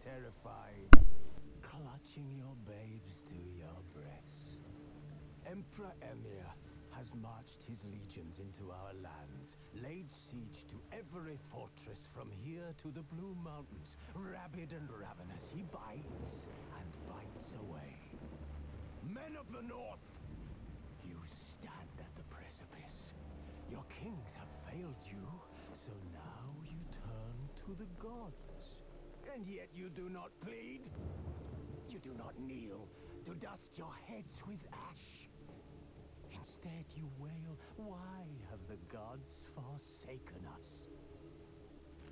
terrified, clutching your babes to your breast. Emperor Emir has marched his legions into our lands, laid siege to every fortress from here to the Blue Mountains. Rabid and ravenous, he bites and bites away. Men of the North, you stand at the precipice. Your kings have failed you, so now you turn to the gods. And yet you do not plead. You do not kneel to dust your heads with ash. Instead you wail, why have the gods forsaken us?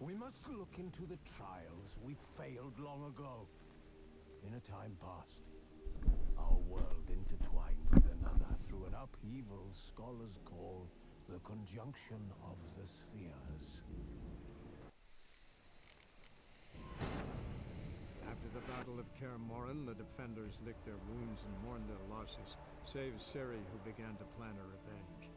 We must look into the trials we failed long ago. In a time past, our world intertwined with another through an upheaval scholars call the conjunction of the spheres. After the Battle of Kaer Morhen, the defenders licked their wounds and mourned their losses, save Ciri, who began to plan a revenge.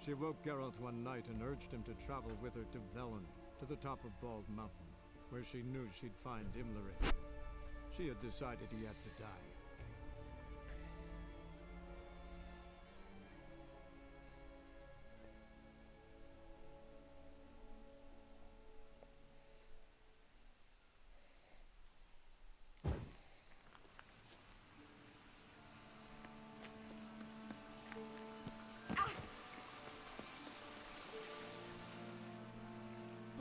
She woke Geralt one night and urged him to travel with her to Velen, to the top of Bald Mountain, where she knew she'd find Imlerith. She had decided he had to die.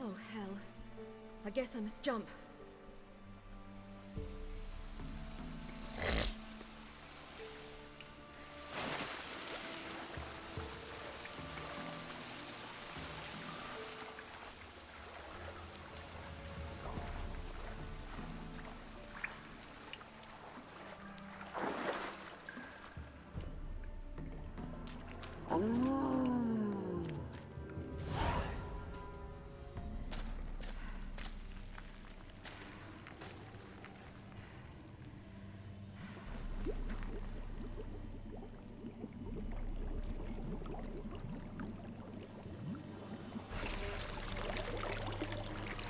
Oh, hell. I guess I must jump.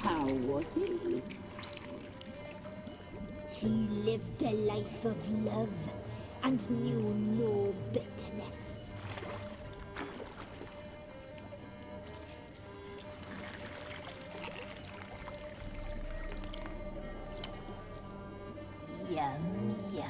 How was he? He lived a life of love and knew no bitterness. Yum, yum.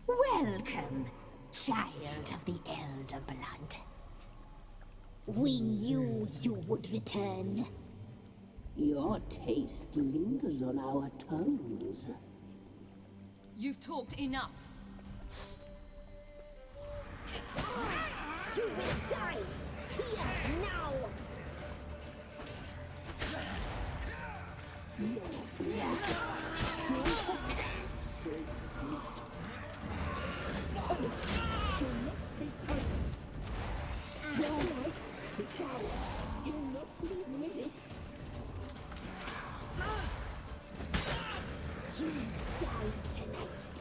Welcome, child of the Elder Blood. We knew you would return. Your taste lingers on our tongues. You've talked enough. You will die here now. You die tonight.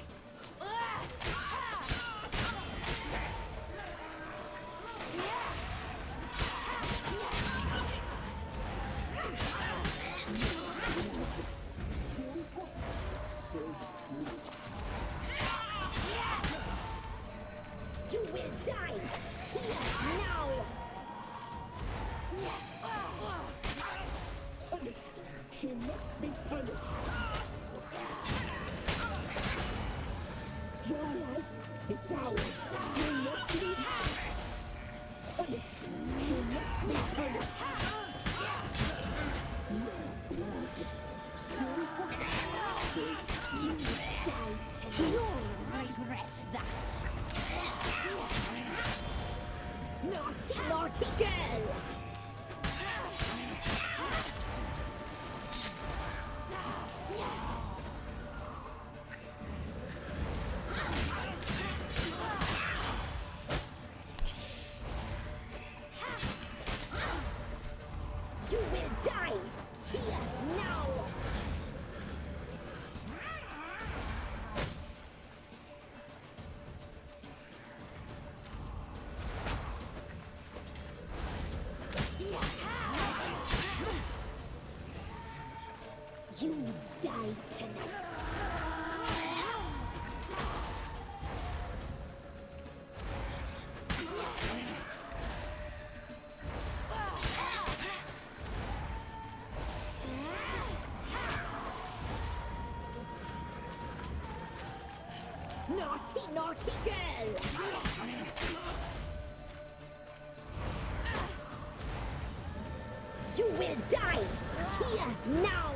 You will die here now. She must be punished. Your life, it's ours. You must be punished. She must be punished. You die tonight. You'll regret that. Naughty, naughty girl! You will die here now! You die tonight. Naughty, naughty girl! You will die here now!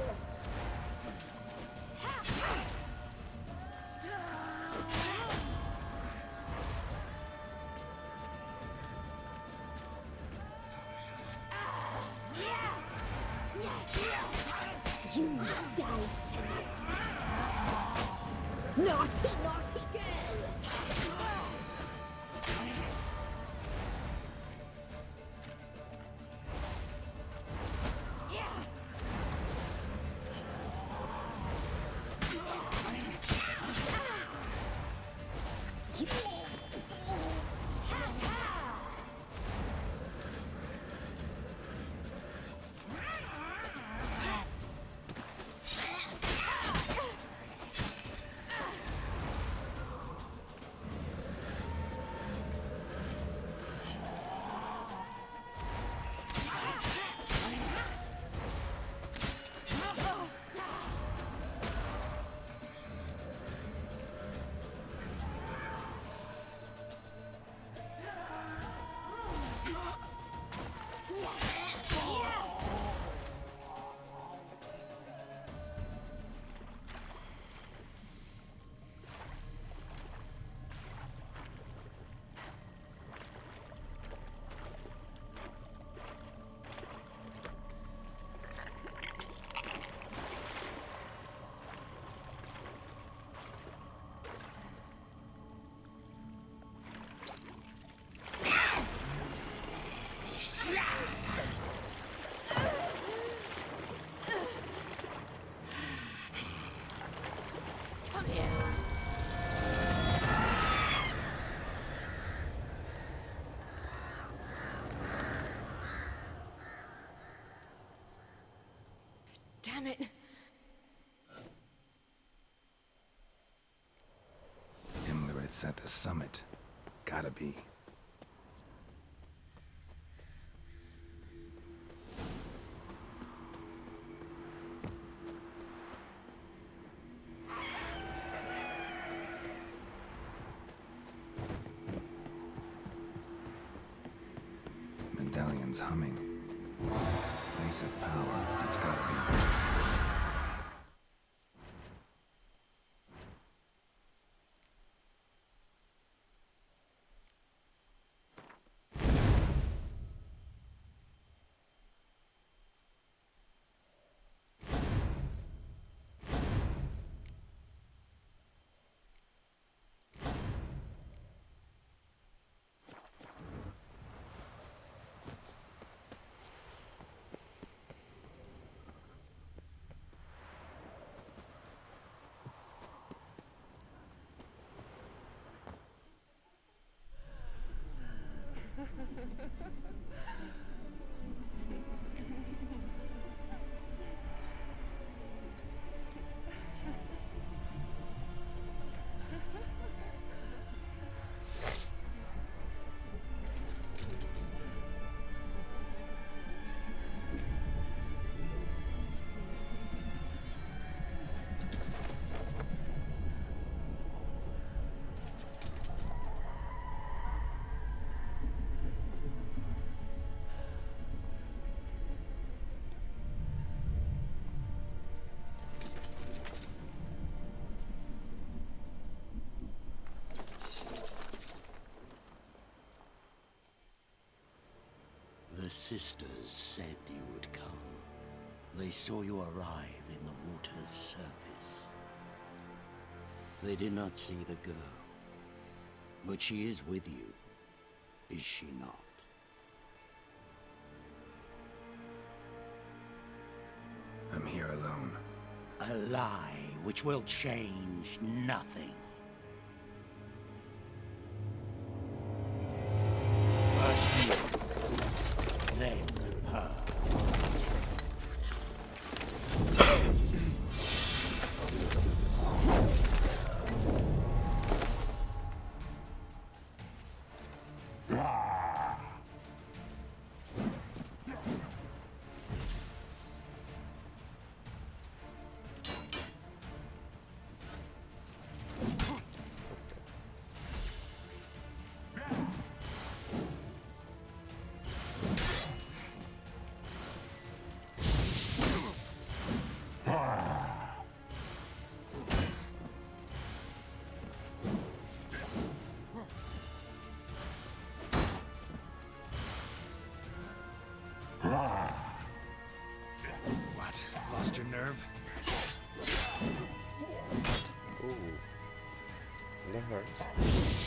You die tonight. Naughty, naughty girl! Come here. Damn it. Imlerith's at the summit. Gotta be. Medallion's humming. Base of power. It's gotta be. sisters said you would come. They saw you arrive in the water's surface. They did not see the girl. But she is with you, is she not? I'm here alone. A lie which will change nothing. First you, then her. What? Lost your nerve? Ooh. That hurts.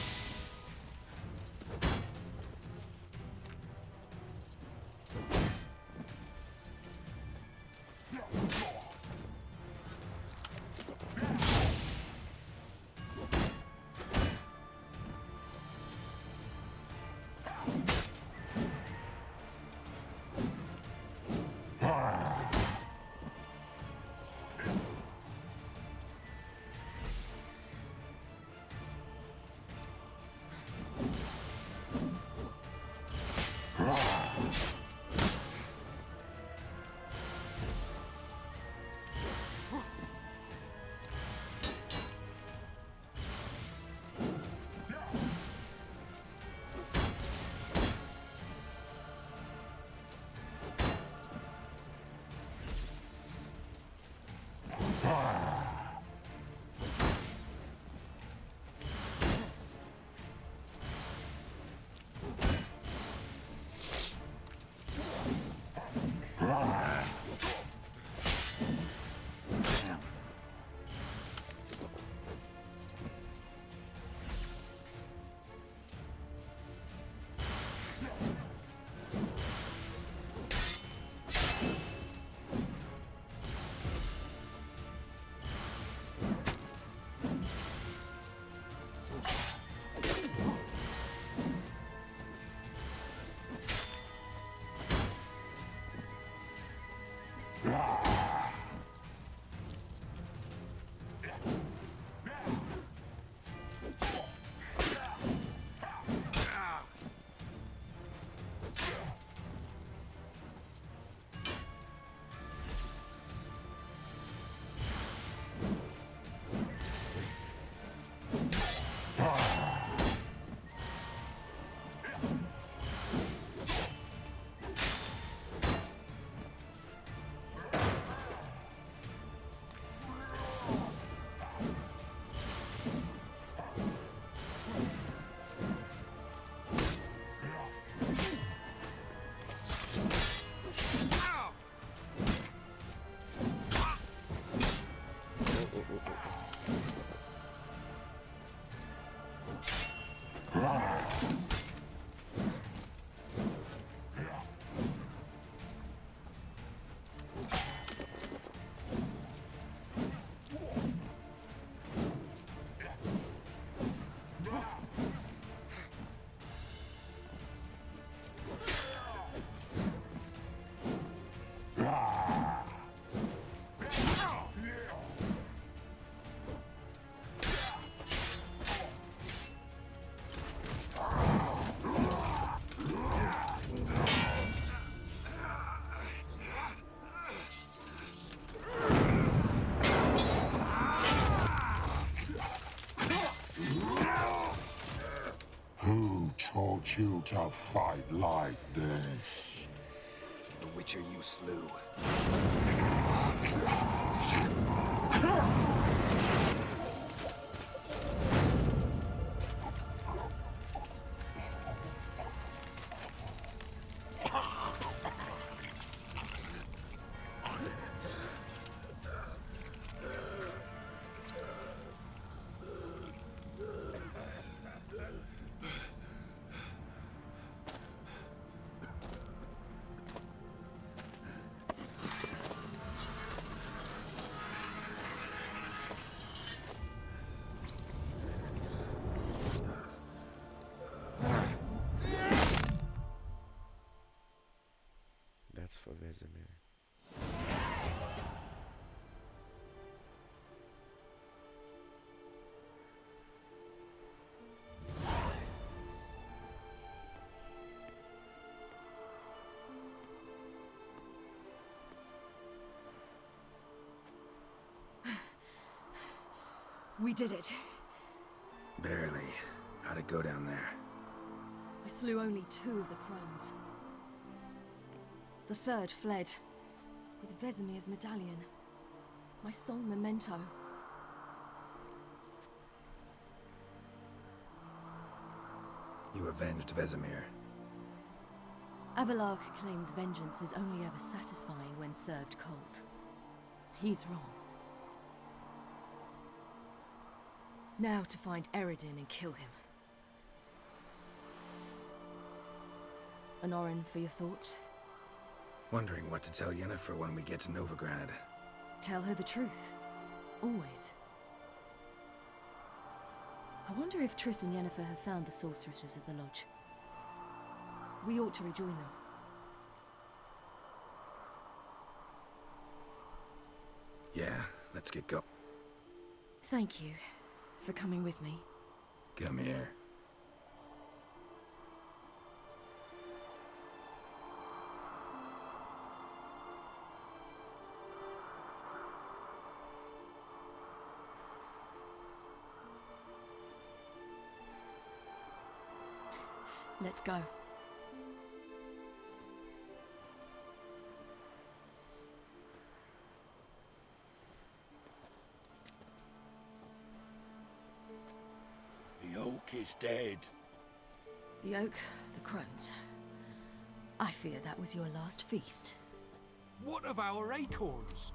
taught you to fight like this? The Witcher you slew. Vesemir. We did it. Barely. How'd it go down there? I slew only 2 of the crones. The third fled, with Vesemir's medallion. My sole memento. You avenged Vesemir. Avalark claims vengeance is only ever satisfying when served cold. He's wrong. Now to find Eredin and kill him. Honorin, for your thoughts? Wondering what to tell Yennefer when we get to Novigrad. Tell her the truth. Always. I wonder if Triss and Yennefer have found the sorceresses at the lodge. We ought to rejoin them. Yeah, let's get going. Thank you for coming with me. Come here. Let's go. The oak is dead. The oak, the crones. I fear that was your last feast. What of our acorns?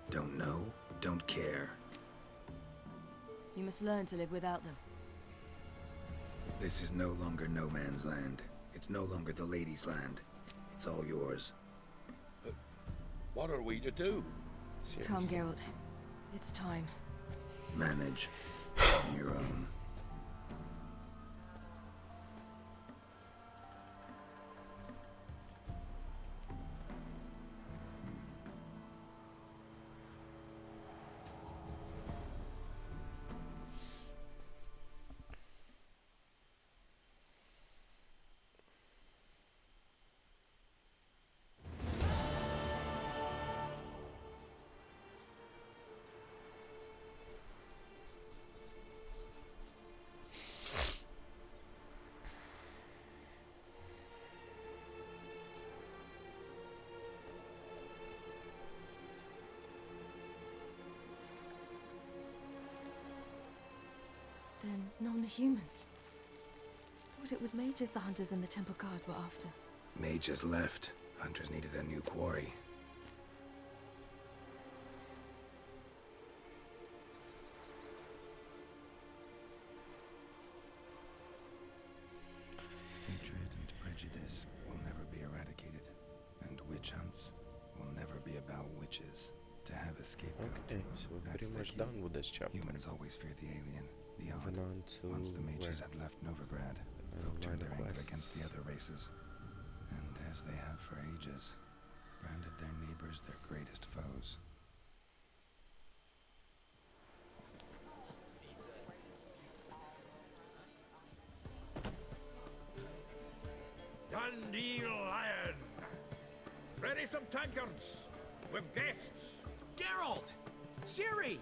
Don't know, don't care. You must learn to live without them. This is no longer no man's land. It's no longer the lady's land. It's all yours. But what are we to do? Come, Geralt. It's time. Manage on your own. Then non-humans. Thought it was mages the hunters and the temple guard were after. Mages left. Hunters needed a new quarry. Hatred and prejudice will never be eradicated. And witch hunts will never be about witches. To have a scapegoat. Okay, so we're That's pretty the much key. done with this chapter. Humans always fear the alien, the odd. Moving on to Once the mages where? had left Novigrad, folk turned their anger quests. against the other races. And as they have for ages, branded their neighbors their greatest foes. Dandelion Lion! Ready some tankards! With guests! Geralt! Ciri!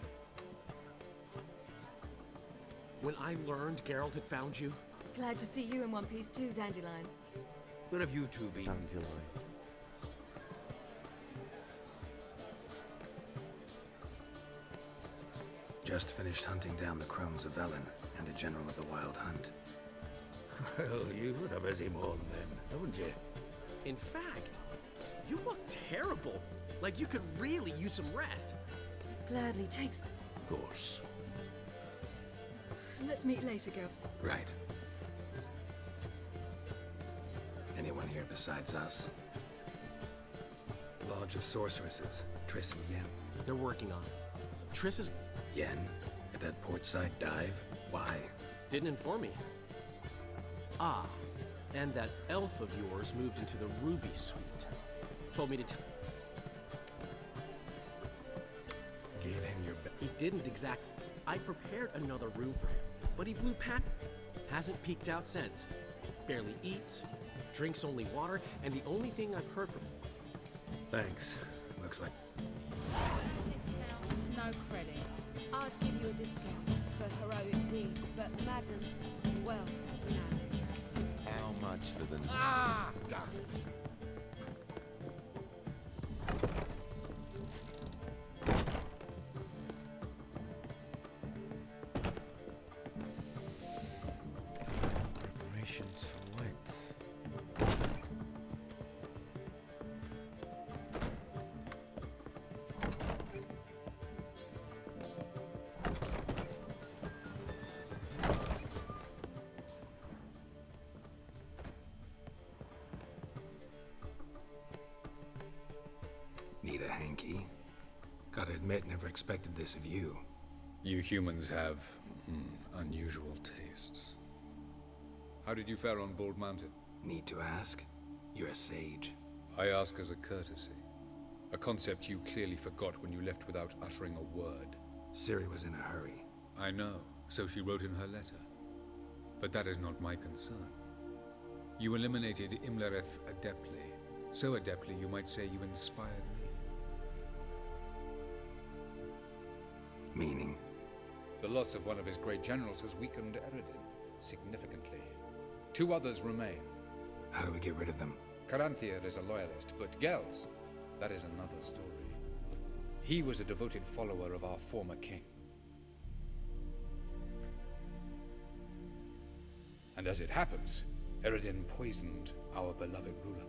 When I learned Geralt had found you, Glad to see you in one piece too, Dandelion. Where have you two been? Dandelion. Just finished hunting down the crones of Velen and a general of the Wild Hunt. Well, you've had a busy morning then, haven't you? in fact, you look terrible. Like you could really use some rest. Gladly takes. Of course. Let's meet later, girl. Right. Anyone here besides us? Lodge of Sorceresses, Triss and Yen. They're working on it. Triss is... Yen? At that portside dive? Why? Didn't inform me. Ah, and that elf of yours moved into the Ruby Suite. Told me to tell. Gave him your He didn't exactly. I prepared another room for him, but he blew pat. Hasn't peeked out since. Barely eats, drinks only water, and the only thing I've heard from him. Thanks. Looks like... Discounts, no credit. I'd give you a discount for heroic deeds, but madam, well, no. How much for the... Ah! Damn. Preparations for what? Need a hanky? Gotta admit, never expected this of you. You humans have unusual tastes. How did you fare on Bald Mountain? Need to ask? You're a sage. I ask as a courtesy. A concept you clearly forgot when you left without uttering a word. Ciri was in a hurry. I know, so she wrote in her letter. But that is not my concern. You eliminated Imlerith adeptly. So adeptly you might say you inspired me. Meaning? The loss of one of his great generals has weakened Eredin significantly. 2 others remain. How do we get rid of them? Caranthir is a loyalist, but Gels, that is another story. He was a devoted follower of our former king. And as it happens, Eredin poisoned our beloved ruler.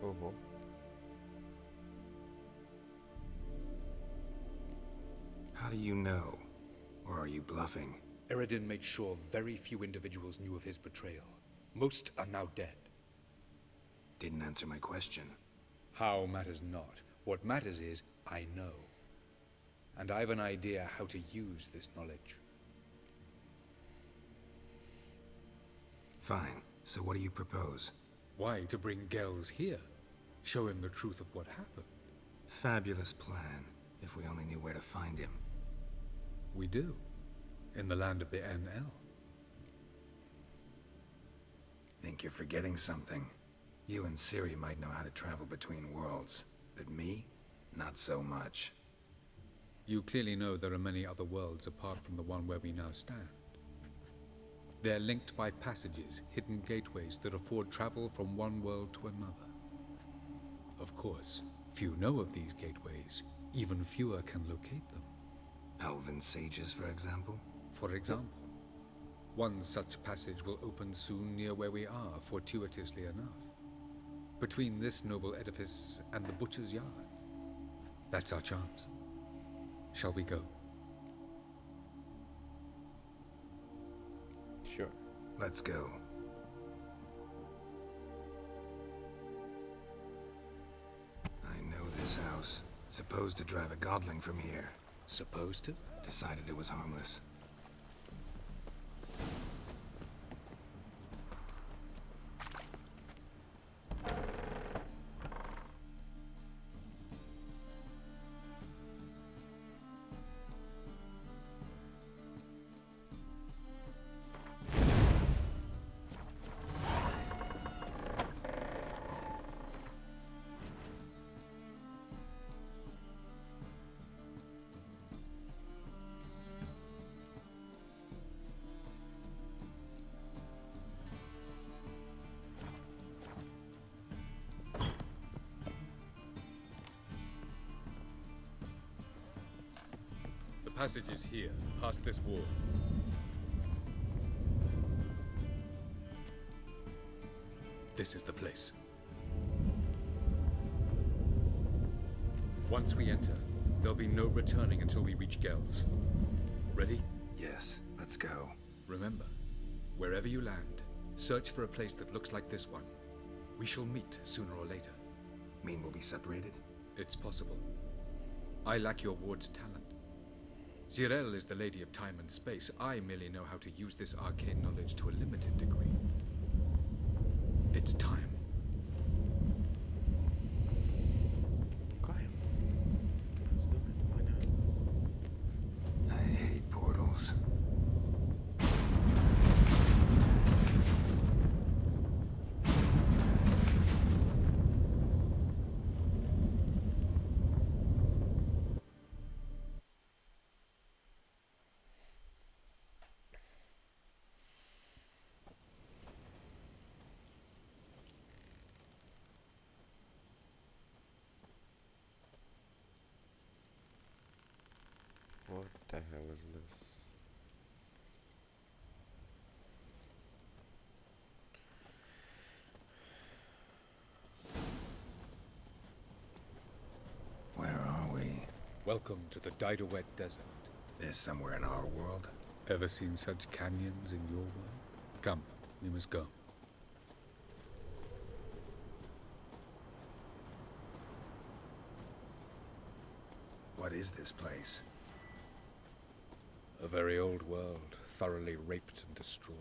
Oh. How do you know? Or are you bluffing? Eredin made sure very few individuals knew of his betrayal. Most are now dead. Didn't answer my question. How matters not. What matters is, I know. And I've an idea how to use this knowledge. Fine. So what do you propose? Why, to bring Gels here. Show him the truth of what happened. Fabulous plan, if we only knew where to find him. We do. In the land of the NL. Think you're forgetting something. You and Ciri might know how to travel between worlds, but me? Not so much. You clearly know there are many other worlds apart from the one where we now stand. They're linked by passages, hidden gateways that afford travel from one world to another. Of course, few know of these gateways. Even fewer can locate them. Elven sages, for example? For example. One such passage will open soon near where we are, fortuitously enough. Between this noble edifice and the butcher's yard. That's our chance. Shall we go? Sure. Let's go. I know this house. Supposed to drive a godling from here. Supposed to? Decided it was harmless. The passage is here, past this wall. This is the place. Once we enter, there'll be no returning until we reach Gels. Ready? Yes, let's go. Remember, wherever you land, search for a place that looks like this one. We shall meet sooner or later. Mean we'll be separated? It's possible. I lack your ward's talent. Zirel is the Lady of Time and Space. I merely know how to use this arcane knowledge to a limited degree. It's time. Okay. Let's do it. Why not? I hate portals. What the hell is this? Where are we? Welcome to the Daidoet Desert. This somewhere in our world? Ever seen such canyons in your world? Come, we must go. What is this place? A very old world, thoroughly raped and destroyed.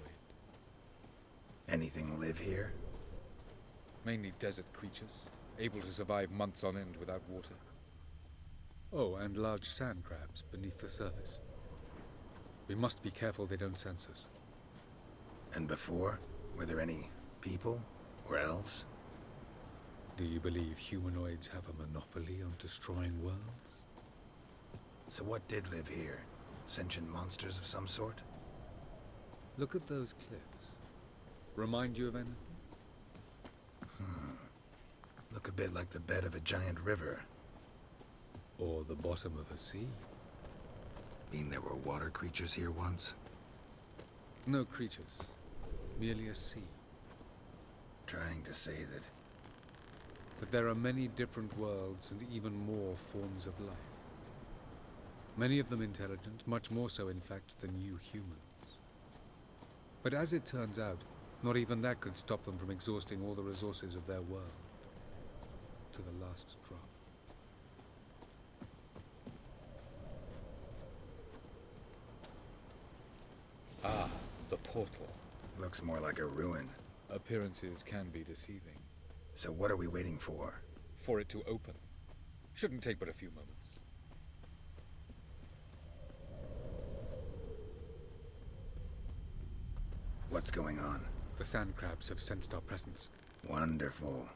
Anything live here? Mainly desert creatures, able to survive months on end without water. Oh, and large sand crabs beneath the surface. We must be careful they don't sense us. And before? Were there any people? Or elves? Do you believe humanoids have a monopoly on destroying worlds? So what did live here? Sentient monsters of some sort? Look at those cliffs. Remind you of anything? Look a bit like the bed of a giant river. Or the bottom of a sea. Mean there were water creatures here once? No creatures. Merely a sea. Trying to say that there are many different worlds and even more forms of life. Many of them intelligent, much more so in fact than you humans. But as it turns out, not even that could stop them from exhausting all the resources of their world. To the last drop. Ah, the portal. Looks more like a ruin. Appearances can be deceiving. So what are we waiting for? For it to open. Shouldn't take but a few moments. What's going on? The sand crabs have sensed our presence. Wonderful.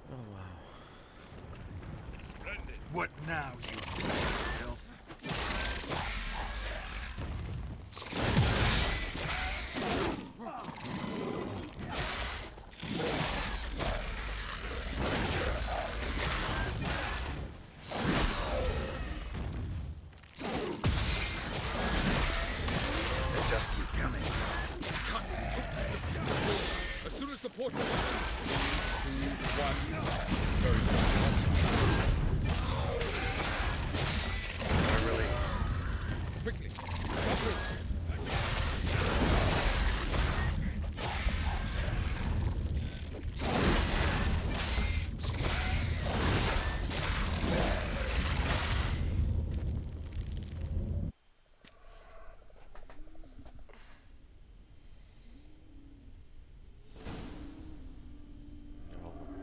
Oh wow. Splendid. What now, you filth? They just keep coming. As soon as the portal opens, 3, 2, 1. Very good. Really? Quickly. Jump in.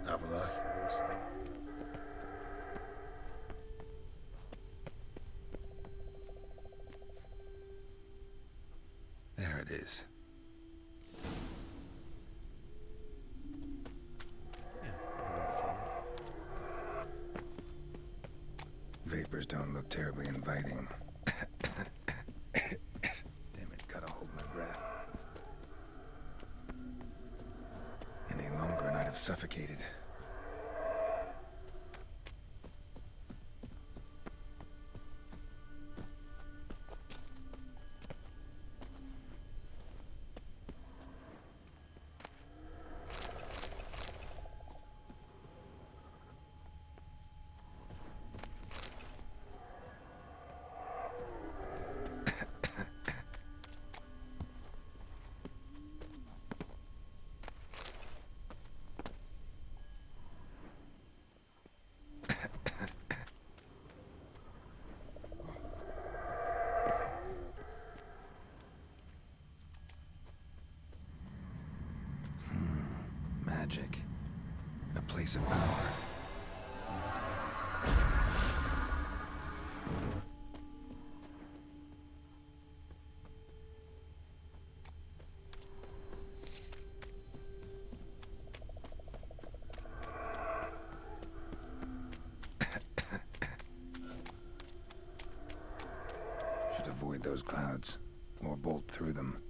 Avila. There it is. Vapors don't look terribly inviting. Damn it, gotta hold my breath. Any longer and I'd have suffocated. magic. A place of power. Should avoid those clouds, or bolt through them.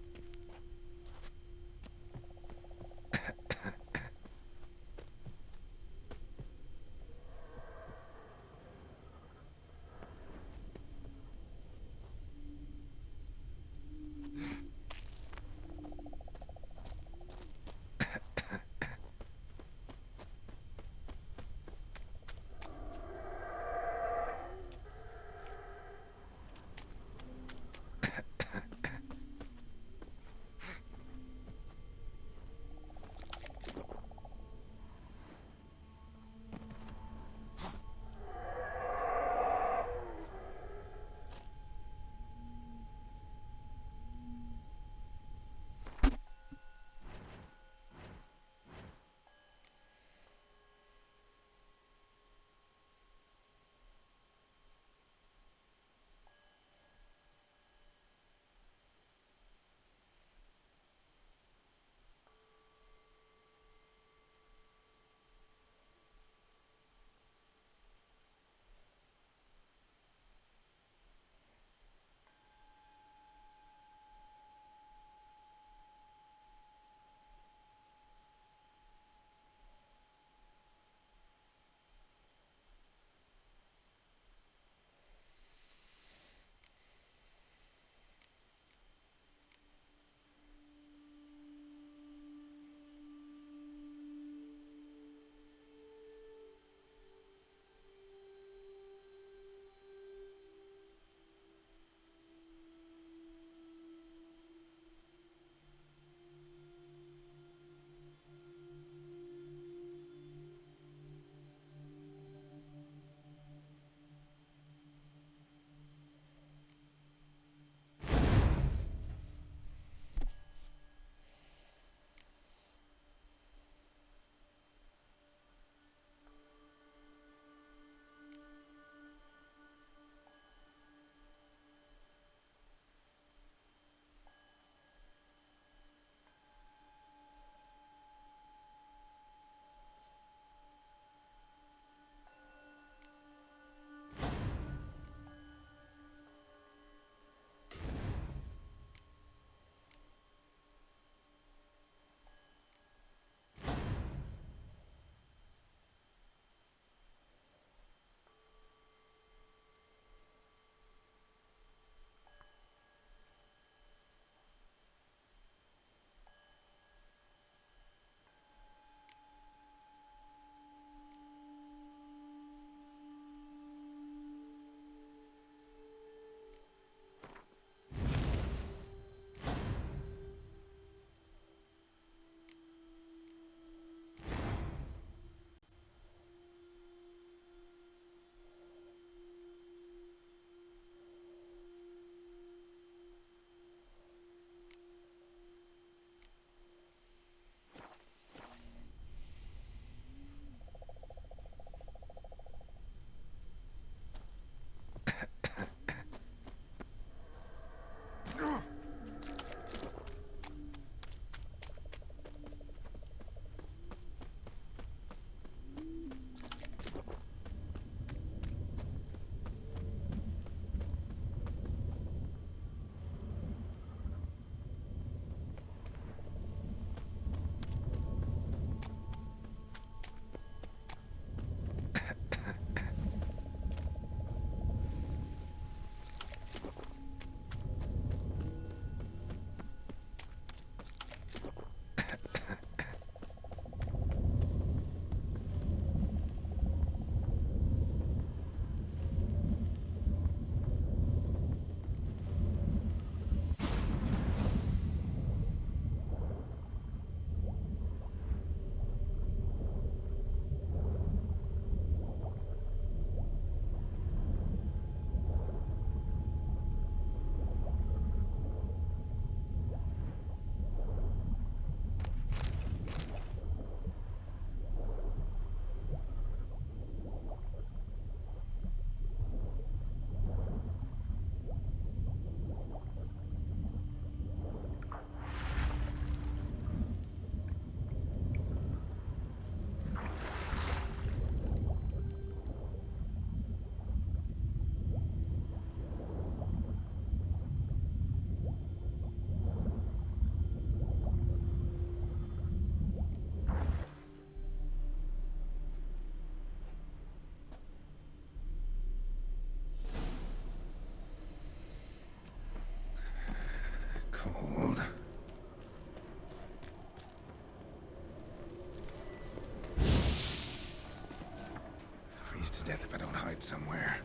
death if I don't hide somewhere.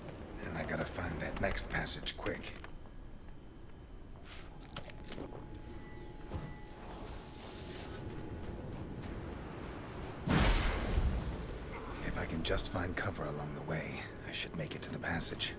And I gotta find that next passage quick. If I can just find cover along the way, I should make it to the passage.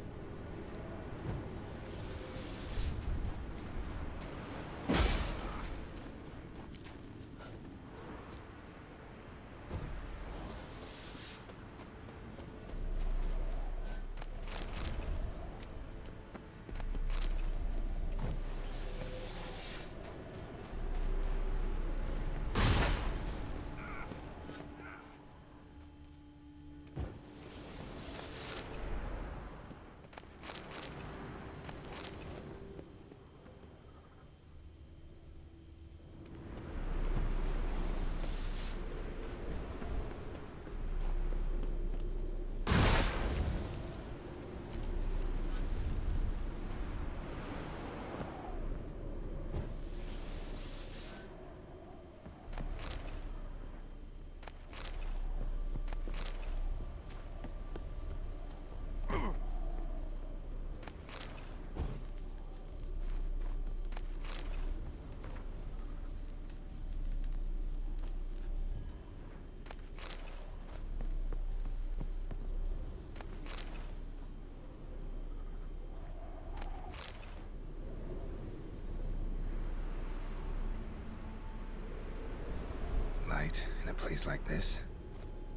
In a place like this,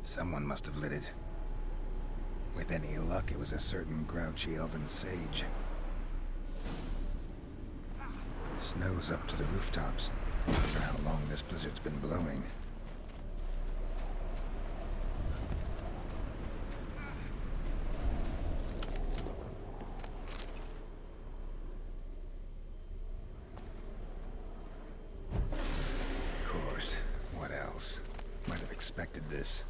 someone must have lit it. With any luck, it was a certain grouchy elven sage. Snow's up to the rooftops. I wonder how long this blizzard's been blowing. Of course. What else? Might have expected this.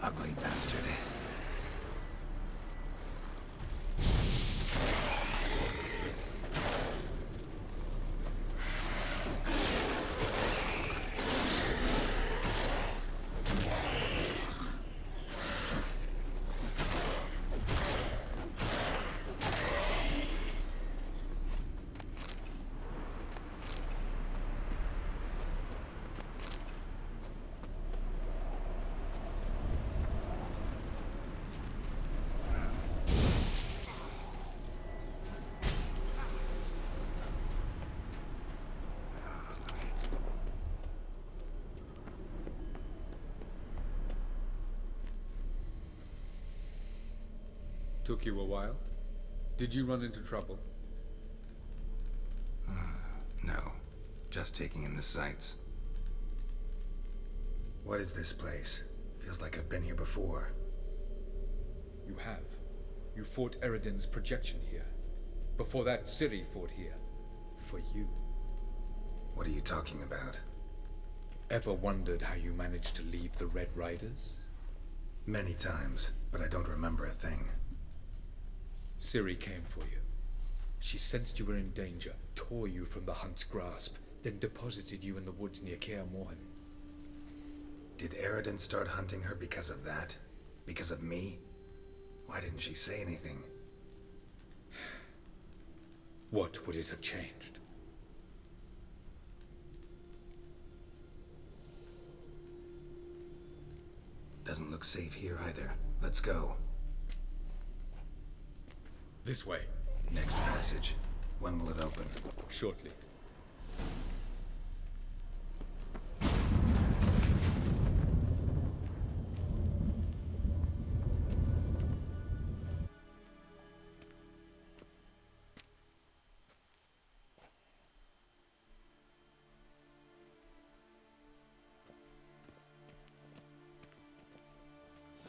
Ugly bastard. Took you a while? Did you run into trouble? No. Just taking in the sights. What is this place? Feels like I've been here before. You have. You fought Eridan's projection here. Before that, Ciri fought here. For you. What are you talking about? Ever wondered how you managed to leave the Red Riders? Many times, but I don't remember a thing. Ciri came for you. She sensed you were in danger, tore you from the Hunt's grasp, then deposited you in the woods near Kaer Morhen. Did Eridan start hunting her because of that? Because of me? Why didn't she say anything? What would it have changed? Doesn't look safe here either. Let's go. This way. Next passage. When will it open? Shortly.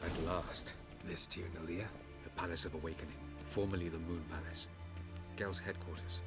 At last. This Tyr Nalia? The Palace of Awakening, formerly the Moon Palace. Gel's headquarters.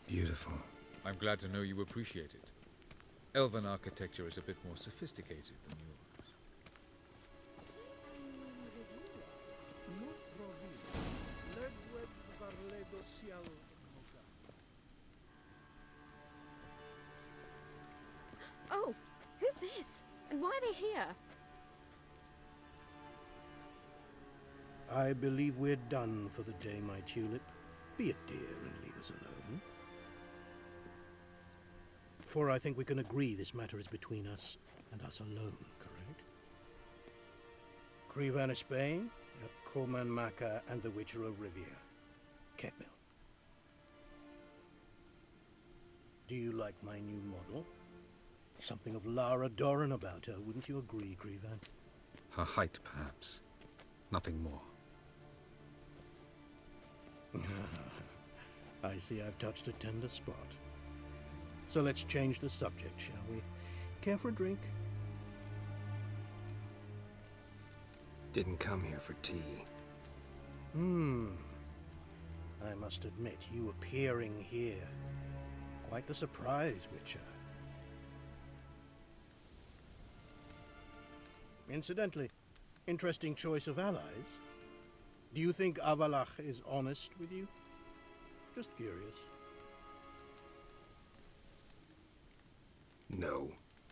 Beautiful. I'm glad to know you appreciate it. Elven architecture is a bit more sophisticated than yours. Oh, who's this? And why are they here? I believe we're done for the day, my tulip. Be a dear and leave us alone. For I think we can agree this matter is between us and us alone, correct? Krivan Spain, Coman Maka, and the Witcher of Rivia. Ketmil. Do you like my new model? Something of Lara Doran about her, wouldn't you agree, Krivan? Her height, perhaps. Nothing more. I see I've touched a tender spot. So let's change the subject, shall we? Care for a drink? Didn't come here for tea. I must admit, you appearing here. Quite the surprise, Witcher. Incidentally, interesting choice of allies. Do you think Avalach is honest with you? Just curious. No,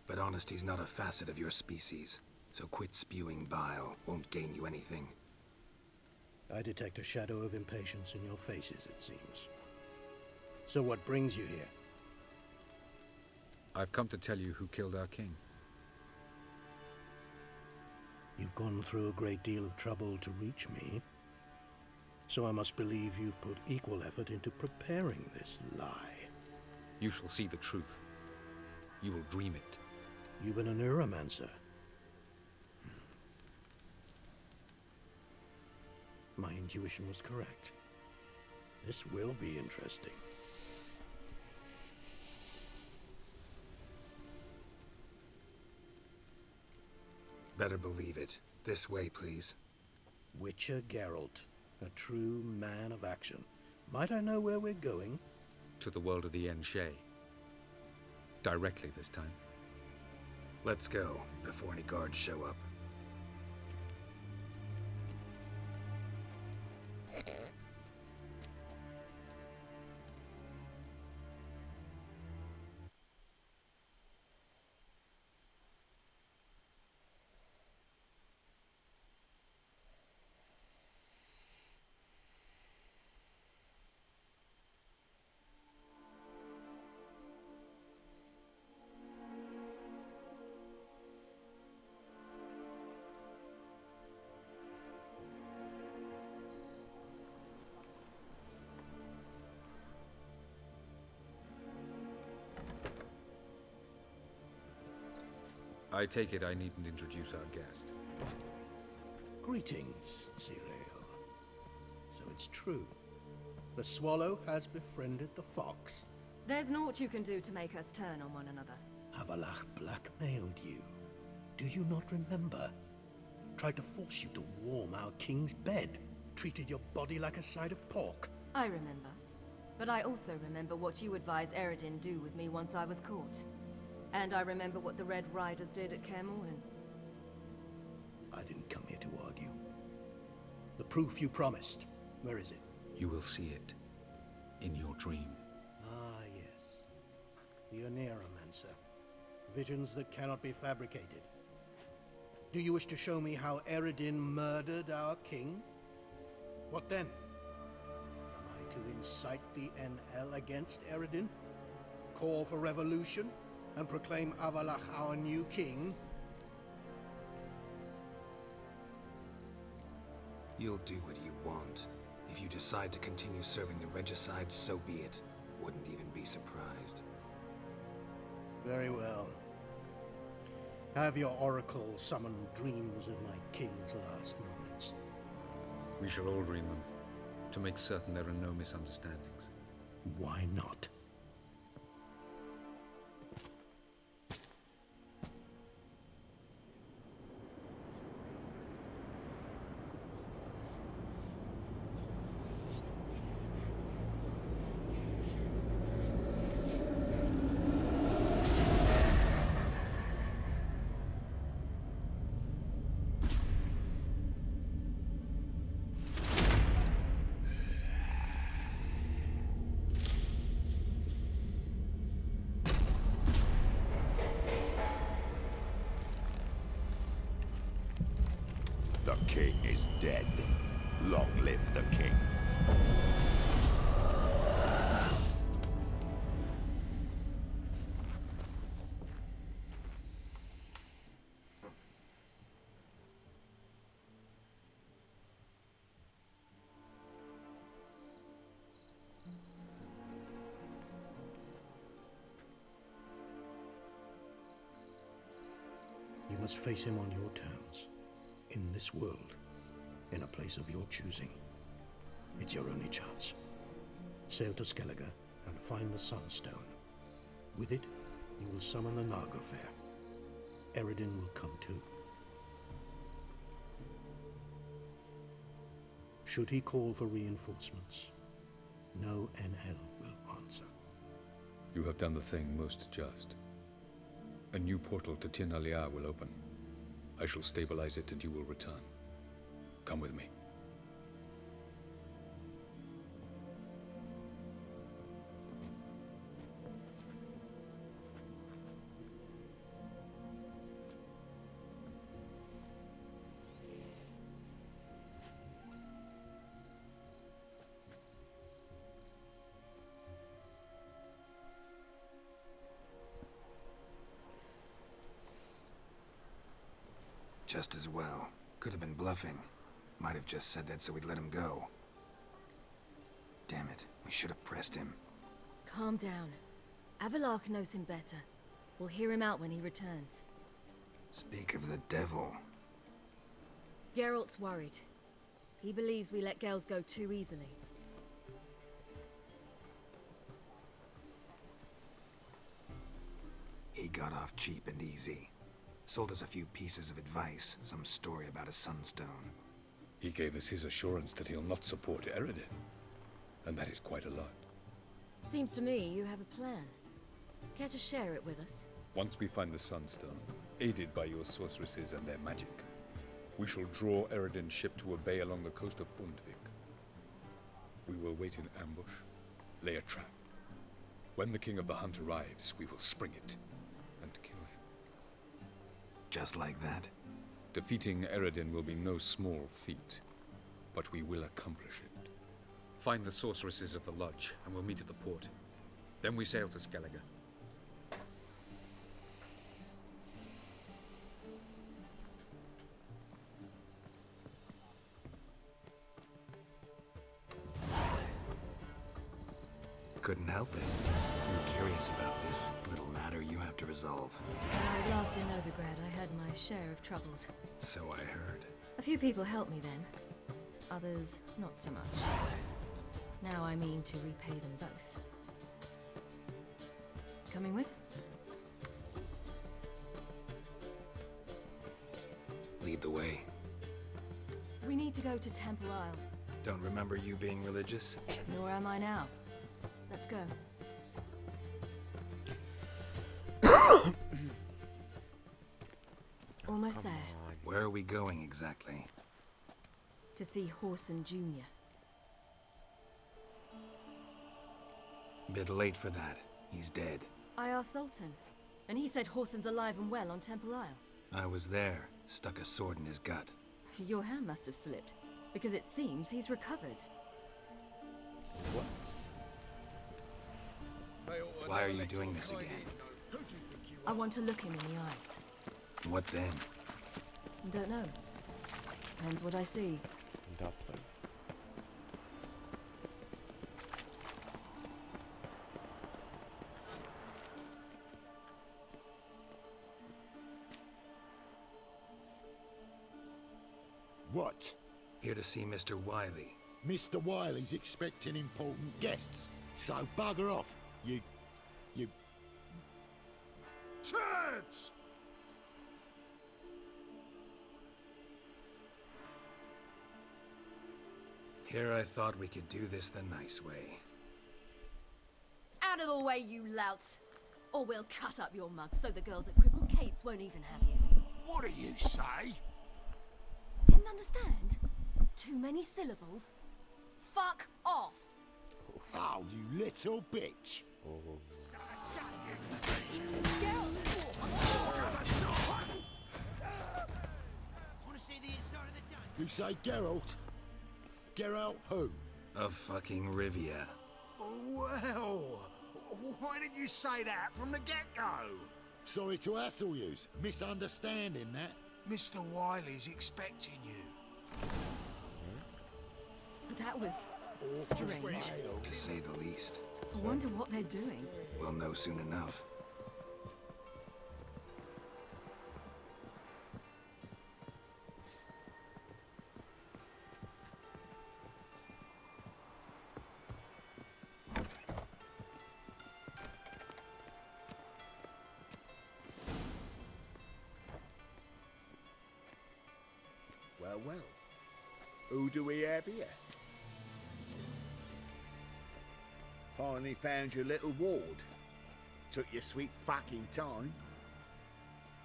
but honesty's not a facet of your species. So quit spewing bile. Won't gain you anything. I detect a shadow of impatience in your faces, it seems. So what brings you here? I've come to tell you who killed our king. You've gone through a great deal of trouble to reach me. So I must believe you've put equal effort into preparing this lie. You shall see the truth. You will dream it. You've been a neuromancer. My intuition was correct. This will be interesting. Better believe it. This way, please. Witcher Geralt, a true man of action. Might I know where we're going? To the world of the Yen Shay. Directly this time. Let's go, before any guards show up. I take it I needn't introduce our guest. Greetings, Cyril. So it's true. The swallow has befriended the fox. There's naught you can do to make us turn on one another. Havalach blackmailed you. Do you not remember? Tried to force you to warm our king's bed. Treated your body like a side of pork. I remember. But I also remember what you advised Eredin do with me once I was caught. And I remember what the Red Riders did at Kaer Morhen. I didn't come here to argue. The proof you promised, where is it? You will see it in your dream. Ah, yes. The Oneiromancer. Visions that cannot be fabricated. Do you wish to show me how Eredin murdered our king? What then? Am I to incite the NL against Eredin? Call for revolution? And proclaim Avalach our new king? You'll do what you want. If you decide to continue serving the regicide, so be it. Wouldn't even be surprised. Very well. Have your oracle summon dreams of my king's last moments. We shall all dream them, to make certain there are no misunderstandings. Why not? The king is dead. Long live the king. You must face him on your terms. In this world, in a place of your choosing. It's your only chance. Sail to Skellige and find the Sunstone. With it, you will summon the Naglfar. Eredin will come too. Should he call for reinforcements, no NL will answer. You have done the thing most just. A new portal to Tir na Liar will open. I shall stabilize it and you will return. Come with me. Just as well. Could have been bluffing. Might have just said that so we'd let him go. Damn it, we should have pressed him. Calm down. Avalach knows him better. We'll hear him out when he returns. Speak of the devil. Geralt's worried. He believes we let Gels go too easily. He got off cheap and easy. Sold us a few pieces of advice, some story about a sunstone. He gave us his assurance that he'll not support Eredin. And that is quite a lot. Seems to me you have a plan. Care to share it with us? Once we find the Sunstone, aided by your sorceresses and their magic, we shall draw Eredin's ship to a bay along the coast of Undvik. We will wait in ambush, lay a trap. When the King of the Hunt arrives, we will spring it and kill him. Just like that? Defeating Eredin will be no small feat, but we will accomplish it. Find the sorceresses of the Lodge, and we'll meet at the port. Then we sail to Skellige. Couldn't help it. You curious about this little matter you have to resolve. When I was last in Novigrad, I had my share of troubles. So I heard. A few people helped me then. Others, not so much. Now I mean to repay them both. Coming with? Lead the way. We need to go to Temple Isle. Don't remember you being religious? Nor am I now. Let's go. Almost there. Where are we going exactly? To see Horson Jr. Bit late for that. He's dead. I asked Sultan, and he said Horson's alive and well on Temple Isle. I was there. Stuck a sword in his gut. Your hand must have slipped, because it seems he's recovered. What? Why are you doing this again? I want to look him in the eyes. What then? Don't know. Depends what I see. Doppler. What? Here to see Mr. Wiley. Mr. Wiley's expecting important guests, so bugger off, you... Turds! Here I thought we could do this the nice way. Out of the way, you louts! Or we'll cut up your mug so the girls at Cripple Kate's won't even have you. What do you say? Didn't understand? Too many syllables? Fuck off! Oh, you little bitch! You say Geralt? Geralt who? Of fucking Rivia. Well, why didn't you say that from the get-go? Sorry to hassle yous. Misunderstanding that. Mr. Wiley's expecting you. That was strange. To say the least. I wonder what they're doing. We'll know soon enough. Well. Who do we have here? Finally found your little ward. Took your sweet fucking time.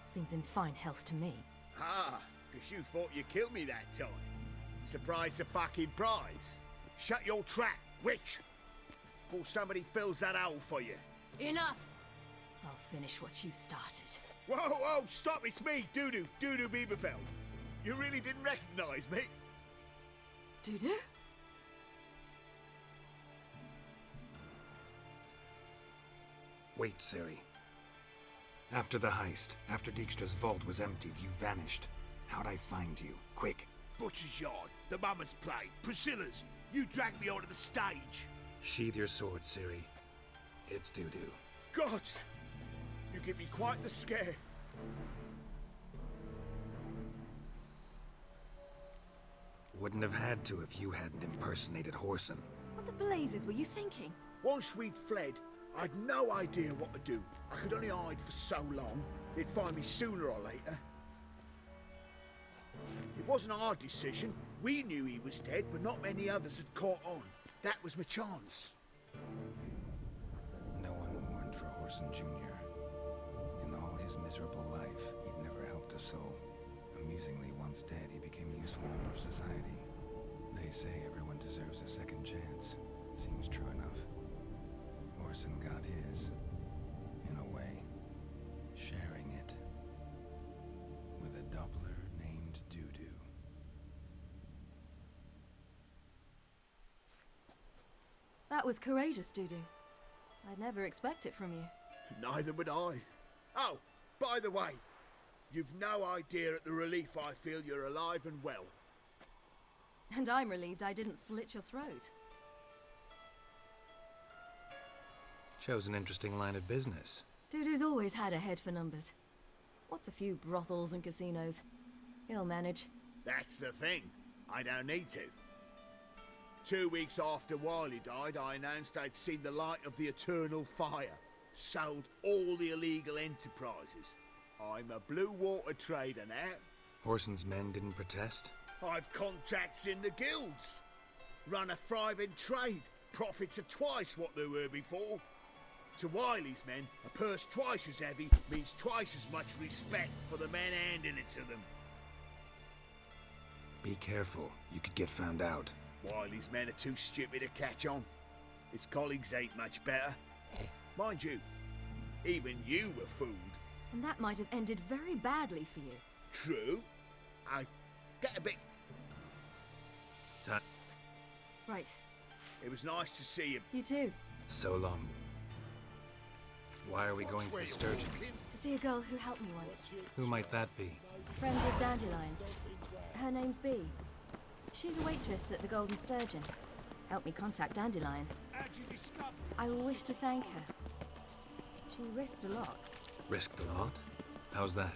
Seems in fine health to me. Ah, because you thought you killed me that time. Surprise the fucking prize. Shut your trap, witch! Before somebody fills that hole for you. Enough! I'll finish what you started. Whoa, stop, it's me, Dudu Bieberfeld. You really didn't recognize me? Dudu? Wait, Ciri. After the heist, after Dijkstra's vault was emptied, you vanished. How'd I find you? Quick. Butcher's Yard, the Mama's Plate, Priscilla's. You dragged me onto the stage. Sheathe your sword, Ciri. It's Dudu. Gods! You give me quite the scare. Wouldn't have had to if you hadn't impersonated Horson. What the blazes were you thinking? Once we'd fled, I'd no idea what to do. I could only hide for so long. They'd find me sooner or later. It wasn't our decision. We knew he was dead, but not many others had caught on. That was my chance. No one mourned for Horson Jr. In all his miserable life, he'd never helped a soul. Amusingly, once dead, he became a useful member of society. They say everyone deserves a second chance. Seems true enough. Horson got his, in a way, sharing it with a Doppler named Dudu. That was courageous, Dudu. I'd never expect it from you. Neither would I. Oh, by the way, you've no idea at the relief I feel you're alive and well. And I'm relieved I didn't slit your throat. Shows an interesting line of business. Dudu's always had a head for numbers. What's a few brothels and casinos? He'll manage. That's the thing. I don't need to. 2 weeks after Wiley died, I announced I'd seen the light of the eternal fire. Sold all the illegal enterprises. I'm a blue water trader now. Horson's men didn't protest? I've contacts in the guilds. Run a thriving trade. Profits are twice what they were before. To Wiley's men, a purse twice as heavy means twice as much respect for the men handing it to them. Be careful. You could get found out. Wiley's men are too stupid to catch on. His colleagues ain't much better. Mind you, even you were fooled. And that might have ended very badly for you. True. I get a bit... Right. It was nice to see you. You too. So long. Why are we going to the Sturgeon? To see a girl who helped me once. Who might that be? A friend of Dandelion's. Her name's Bee. She's a waitress at the Golden Sturgeon. Helped me contact Dandelion. I wish to thank her. She risked a lot. Risked a lot? How's that?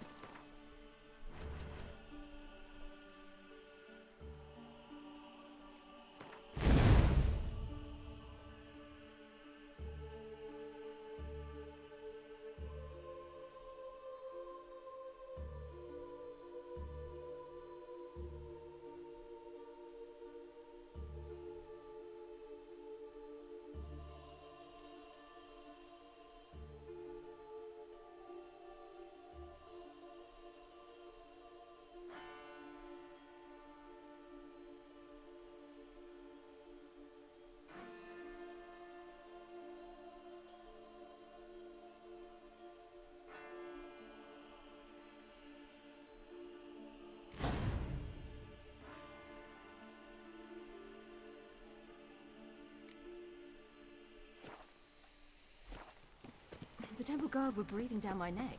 The temple guard were breathing down my neck.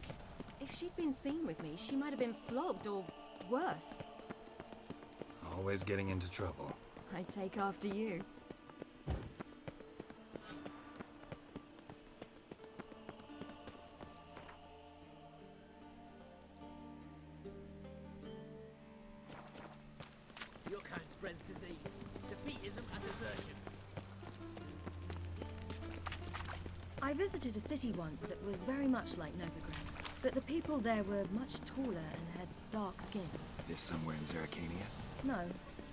If she'd been seen with me, she might have been flogged or worse. Always getting into trouble. I'd take after you. Your kind spreads disease, defeatism and desertion. I visited a city once that was very much like Novigrad, but the people there were much taller and had dark skin. This somewhere in Zeracania? No,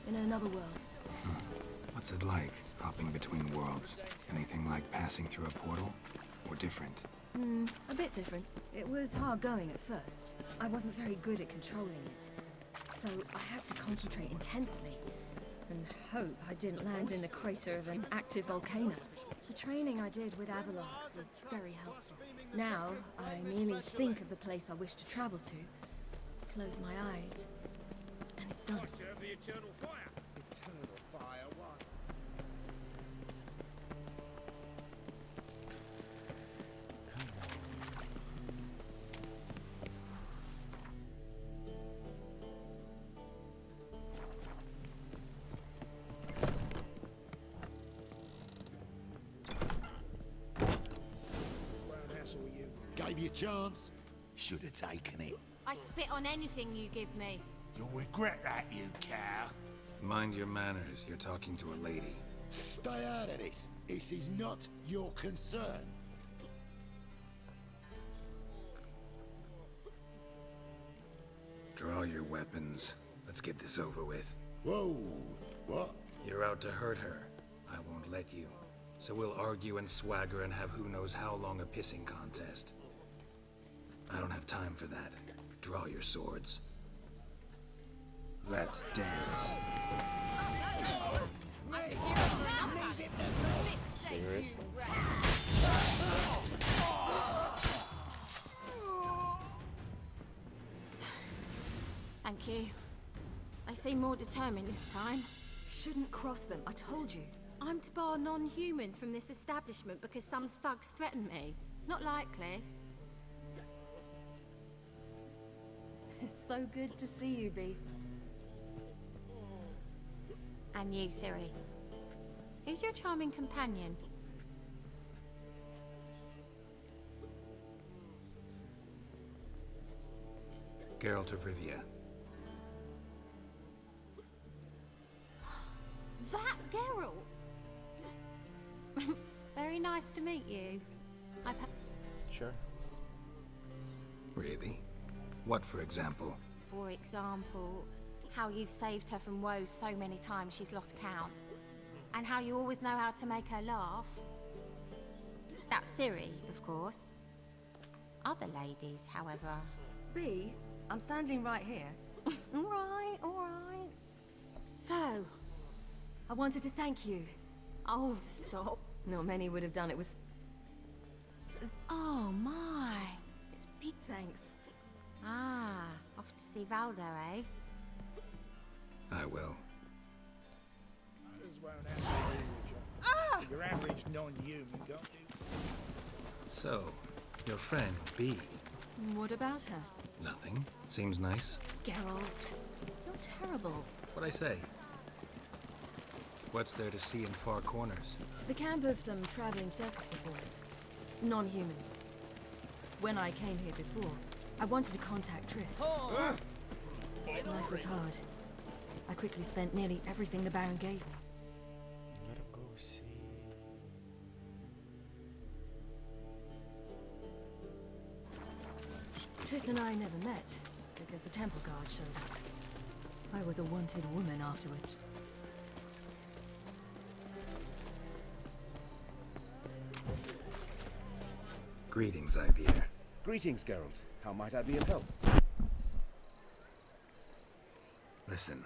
in another world. What's it like, hopping between worlds? Anything like passing through a portal? Or different? A bit different. It was hard going at first. I wasn't very good at controlling it. So I had to concentrate intensely and hope I didn't land in the crater of an active volcano. The training I did with Avalok was very helpful. Now, I merely think of the place I wish to travel to, close my eyes, and it's done. Serve the eternal fire. Eternal fire, what? Gave you a chance. Should have taken it. I spit on anything you give me. You'll regret that, you cow. Mind your manners. You're talking to a lady. Stay out of this. This is not your concern. Draw your weapons. Let's get this over with. Whoa. What? You're out to hurt her. I won't let you. So we'll argue and swagger and have who knows how long a pissing contest. I don't have time for that. Draw your swords. Let's dance. Seriously? Thank you. I seem more determined this time. Shouldn't cross them, I told you. I'm to bar non-humans from this establishment because some thugs threaten me. Not likely. It's so good to see you, Bee. And you, Ciri. Who's your charming companion? Geralt of Rivia. That Geralt! Very nice to meet you. I've had... Sure. Really? What, for example? For example, how you've saved her from woes so many times she's lost count. And how you always know how to make her laugh. That's Ciri, of course. Other ladies, however... B, I'm standing right here. Alright, alright. So... I wanted to thank you. Oh, stop. Not many would have done it with... Oh, my. It's big. Thanks. Ah, off to see Valdo, eh? I will. This won't have to do with you. Your average non-human got you. So, your friend, B. What about her? Nothing. Seems nice. Geralt, you're terrible. What'd I say? What's there to see in Far Corners? The camp of some traveling circus performers. Non-humans. When I came here before, I wanted to contact Triss. Life was hard. I quickly spent nearly everything the Baron gave me. Gotta go see. Triss and I never met, because the temple guard showed up. I was a wanted woman afterwards. Greetings, Ibeer. Greetings, Geralt. How might I be of help? Listen.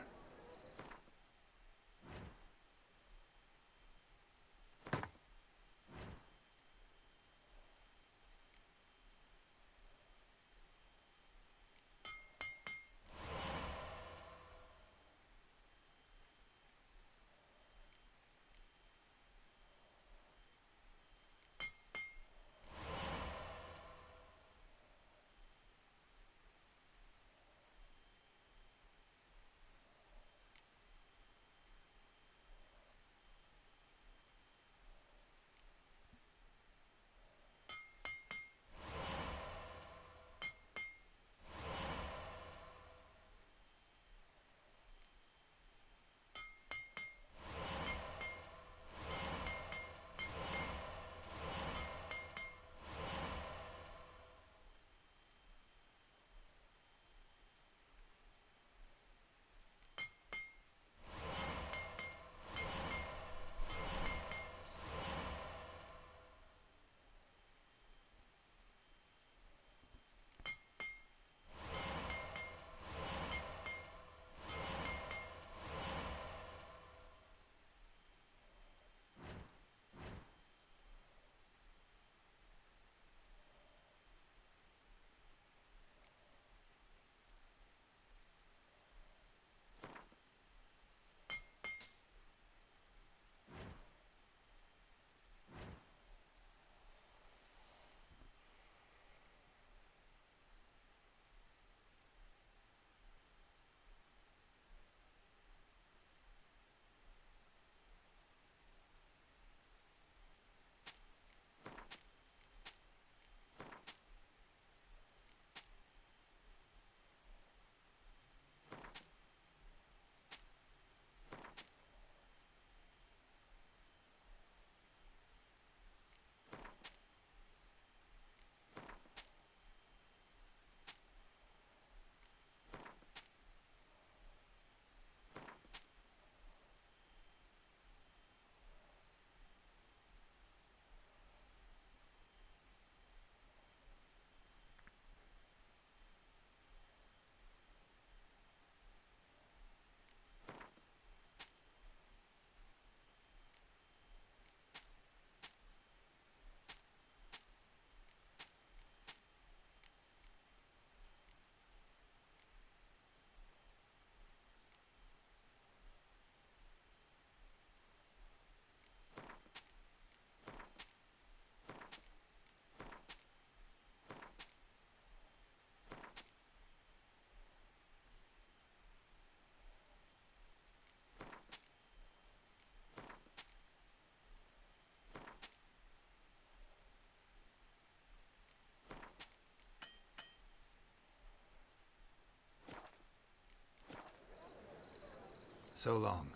So long.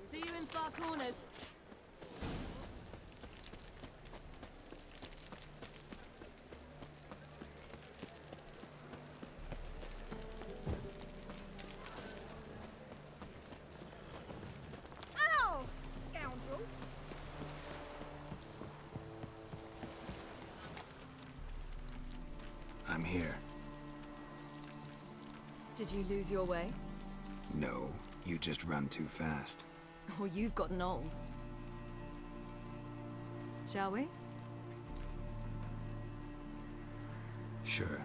See you in Far Corners. Ow! Scoundrel! I'm here. Did you lose your way? No, you just run too fast. Or you've gotten old? Shall we? Sure.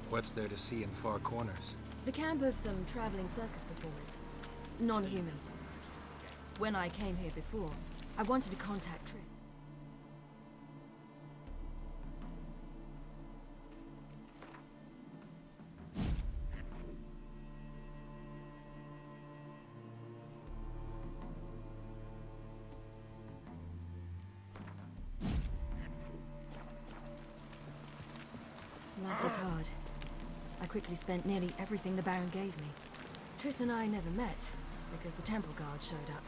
What's there to see in Far Corners? The camp of some traveling circus performers. Non-humans. When I came here before, I wanted to contact Triff. Life was hard. I quickly spent nearly everything the Baron gave me. Triss and I never met, because the temple guard showed up.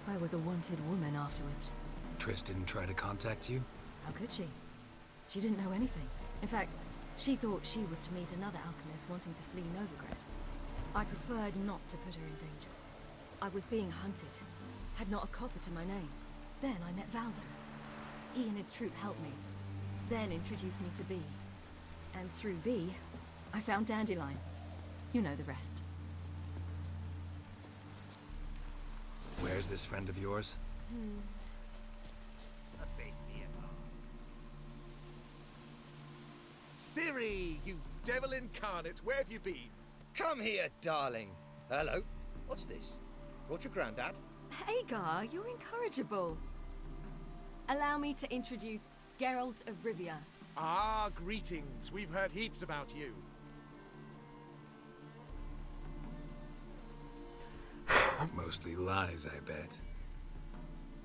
I was a wanted woman afterwards. Triss didn't try to contact you? How could she? She didn't know anything. In fact, she thought she was to meet another alchemist wanting to flee Novigrad. I preferred not to put her in danger. I was being hunted, had not a copper to my name. Then I met Valda. He and his troop helped me, then introduced me to Bee. And through Bee, I found Dandelion. You know the rest. Where's this friend of yours? Ciri, you devil incarnate, where have you been? Come here, darling. Hello. What's this? Brought your granddad? Hagar, you're incorrigible. Allow me to introduce Geralt of Rivia. Ah, greetings. We've heard heaps about you. Mostly lies, I bet.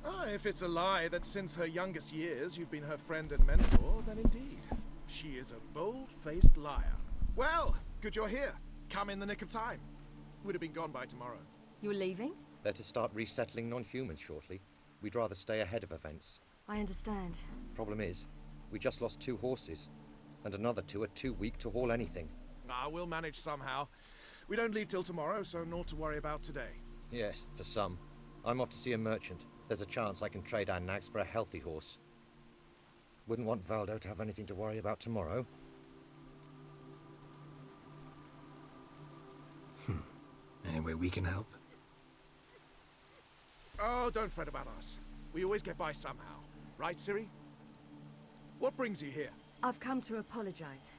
Ah, if it's a lie that since her youngest years you've been her friend and mentor, then indeed. She is a bold-faced liar. Well, good you're here. Come in the nick of time. Would have been gone by tomorrow. You're leaving? They're to start resettling non-humans shortly. We'd rather stay ahead of events. I understand. Problem is, we just lost 2 horses, and another 2 are too weak to haul anything. Ah, we'll manage somehow. We don't leave till tomorrow, so naught to worry about today. Yes, for some. I'm off to see a merchant. There's a chance I can trade our nags for a healthy horse. Wouldn't want Valdo to have anything to worry about tomorrow. Any way we can help? Oh, don't fret about us. We always get by somehow. Right, Ciri? What brings you here? I've come to apologize.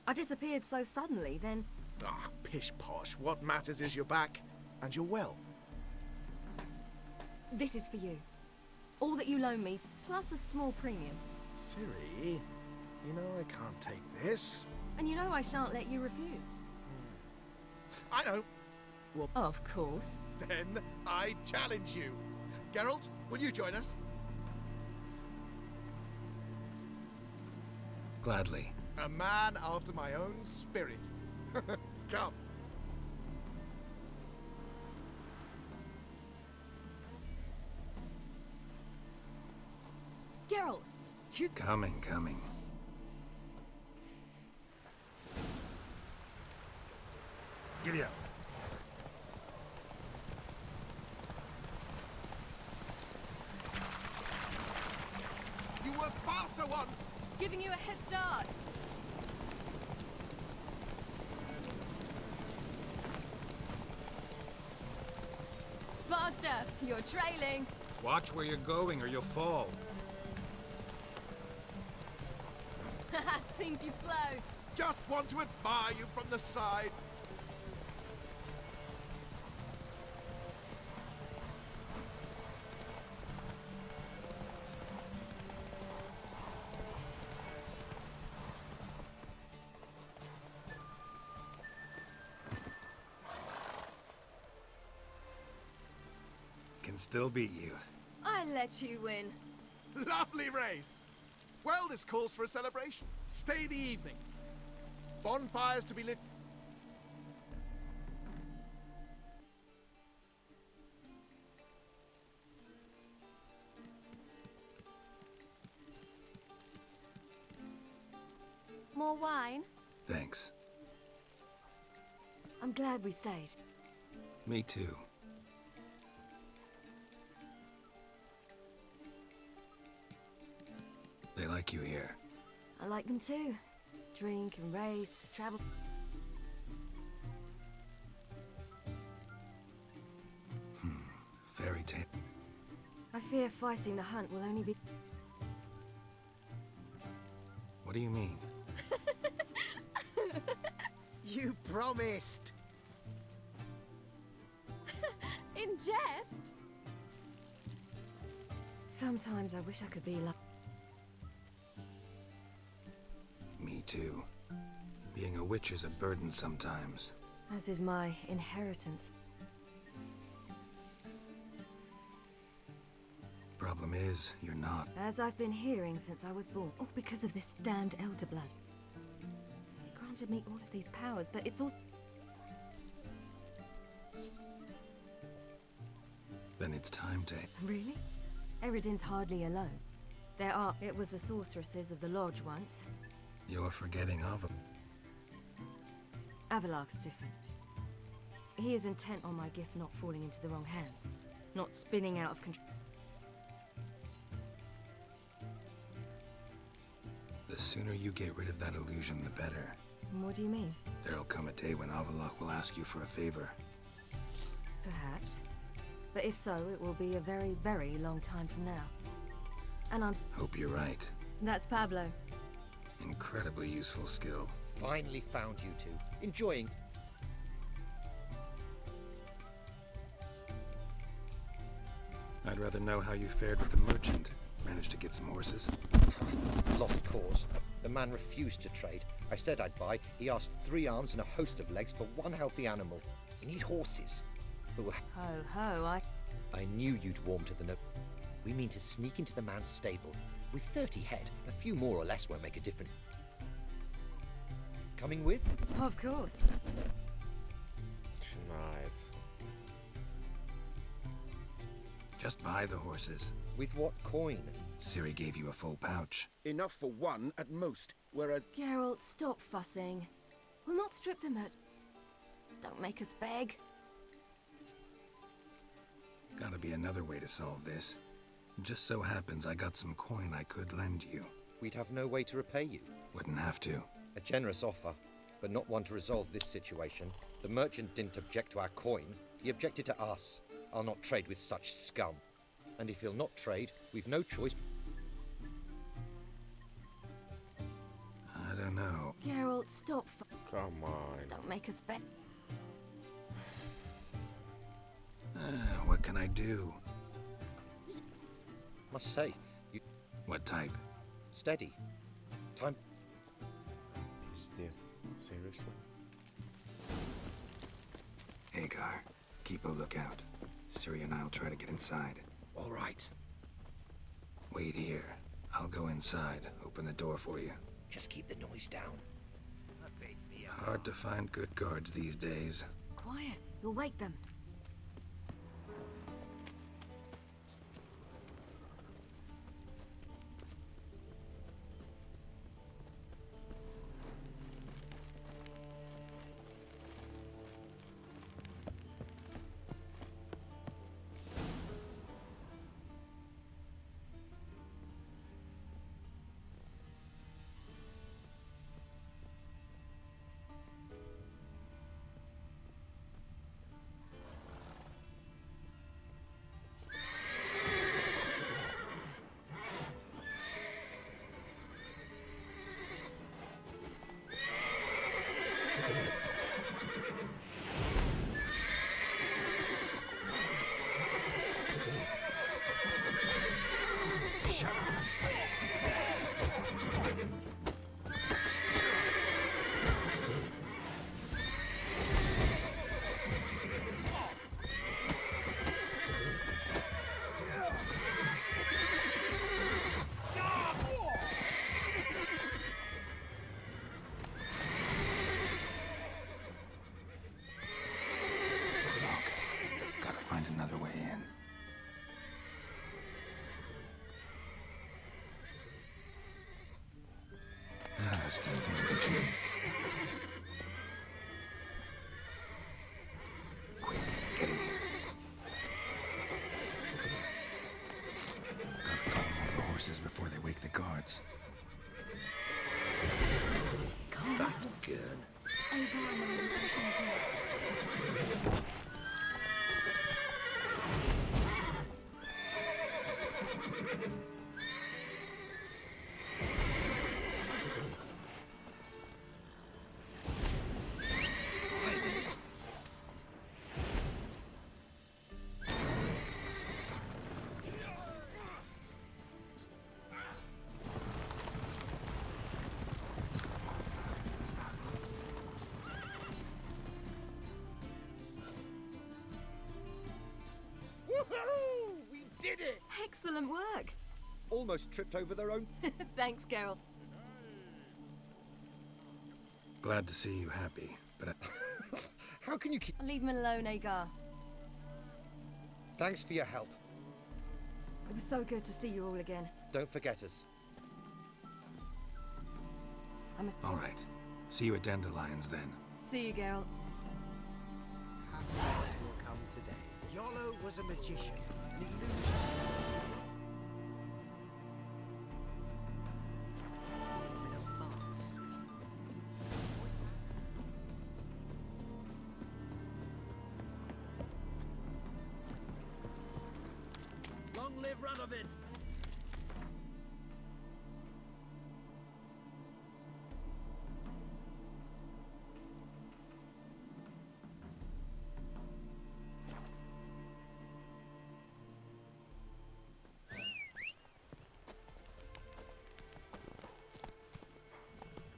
I disappeared so suddenly, then... Ah, pish-posh. What matters is you're back, and you're well. This is for you. All that you loan me, plus a small premium. Ciri, you know I can't take this. And you know I shan't let you refuse. I know. Well, of course. Then I challenge you. Geralt, will you join us? Gladly. A man after my own spirit. Come. Geralt, Coming. Giddy up. You were faster once! Giving you a head start. Faster! You're trailing. Watch where you're going or you'll fall. Seems you've slowed. Just want to admire you from the side. Can still beat you. I let you win. Lovely race. Well, this calls for a celebration. Stay the evening. Bonfires to be lit. More wine? Thanks. I'm glad we stayed. Me too. They like you here. I like them too. Drink and race, travel. Fairy tale. I fear fighting the hunt will only be... What do you mean? You promised! In jest? Sometimes I wish I could be like... Me too. Being a witch is a burden sometimes. As is my inheritance. Problem is, you're not. As I've been hearing since I was born. All because of this damned elder blood. It granted me all of these powers, but it's all... Then it's time to... Really? Eredin's hardly alone. There are... It was the sorceresses of the Lodge once. You're forgetting Aval. Avalark's different. He is intent on my gift not falling into the wrong hands. Not spinning out of control. The sooner you get rid of that illusion, the better. What do you mean? There'll come a day when Avalok will ask you for a favor. Perhaps. But if so, it will be a very, very long time from now. And I'm... Hope you're right. That's Pablo. Incredibly useful skill. Finally found you two. Enjoying. I'd rather know how you fared with the merchant. Managed to get some horses? Lost cause. The man refused to trade. I said I'd buy. He asked 3 arms and a host of legs for 1 healthy animal. We need horses. But Ho, I knew you'd warm to the note. We mean to sneak into the man's stable. With 30 head, a few more or less won't make a difference. Coming with? Of course. Nice. Just buy the horses. With what coin? Ciri gave you a full pouch. Enough for 1 at most, whereas... Geralt, stop fussing. We'll not strip them at... Don't make us beg. Gotta be another way to solve this. Just so happens I got some coin I could lend you. We'd have no way to repay you. Wouldn't have to. A generous offer, but not one to resolve this situation. The merchant didn't object to our coin. He objected to us. I'll not trade with such scum. And if he'll not trade, we've no choice. I don't know. Geralt, stop. Come on. Don't make us beg. What can I do? Must say, you... What type? Steady. Time... Пиздец. Seriously? Hagar, keep a lookout. Ciri and I'll try to get inside. All right. Wait here. I'll go inside, open the door for you. Just keep the noise down. Hard to find good guards these days. Quiet. You'll wake them. Excellent work. Almost tripped over their own. Thanks, Geralt. Glad to see you happy, but How can you keep... Leave him alone, Agar. Thanks for your help. It was so good to see you all again. Don't forget us. All right. See you at Dandelions then. See you, Geralt. Happiness will come today. Yolo was a magician, an illusion. In a mask. Long live Radovid!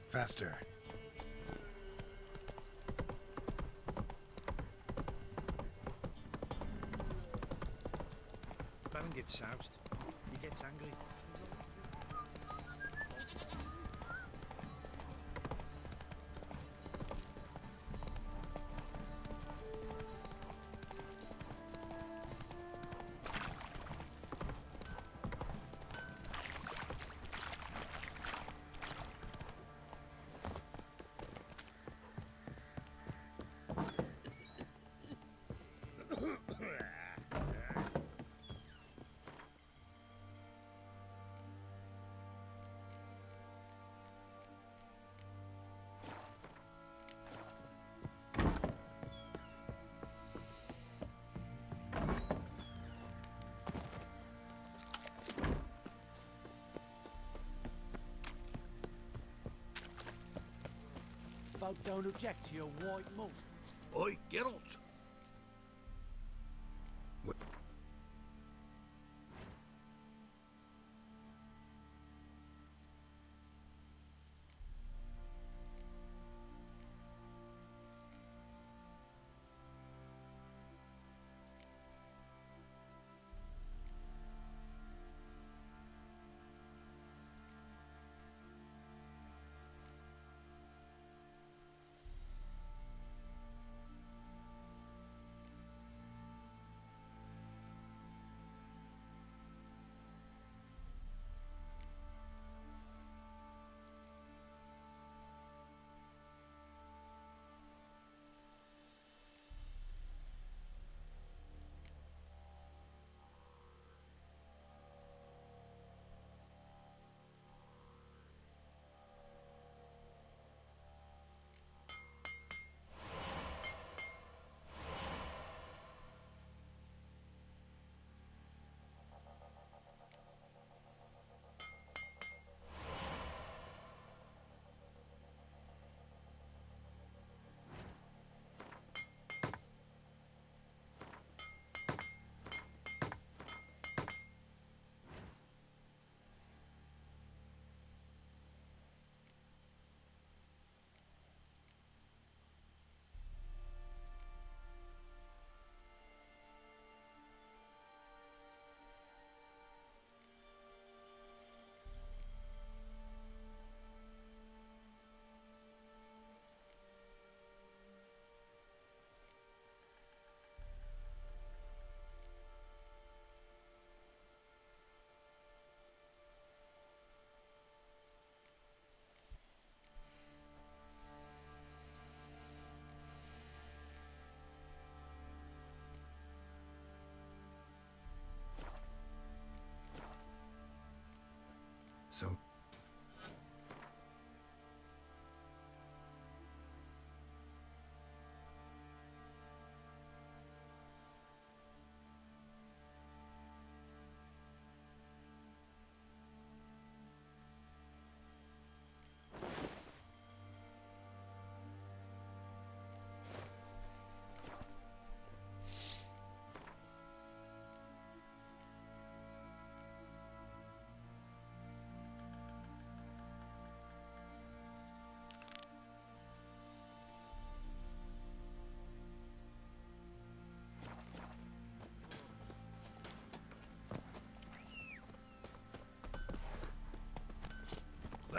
Faster. Baron gets soused. He gets angry. Folk don't object to your white malt. Oi, Geralt!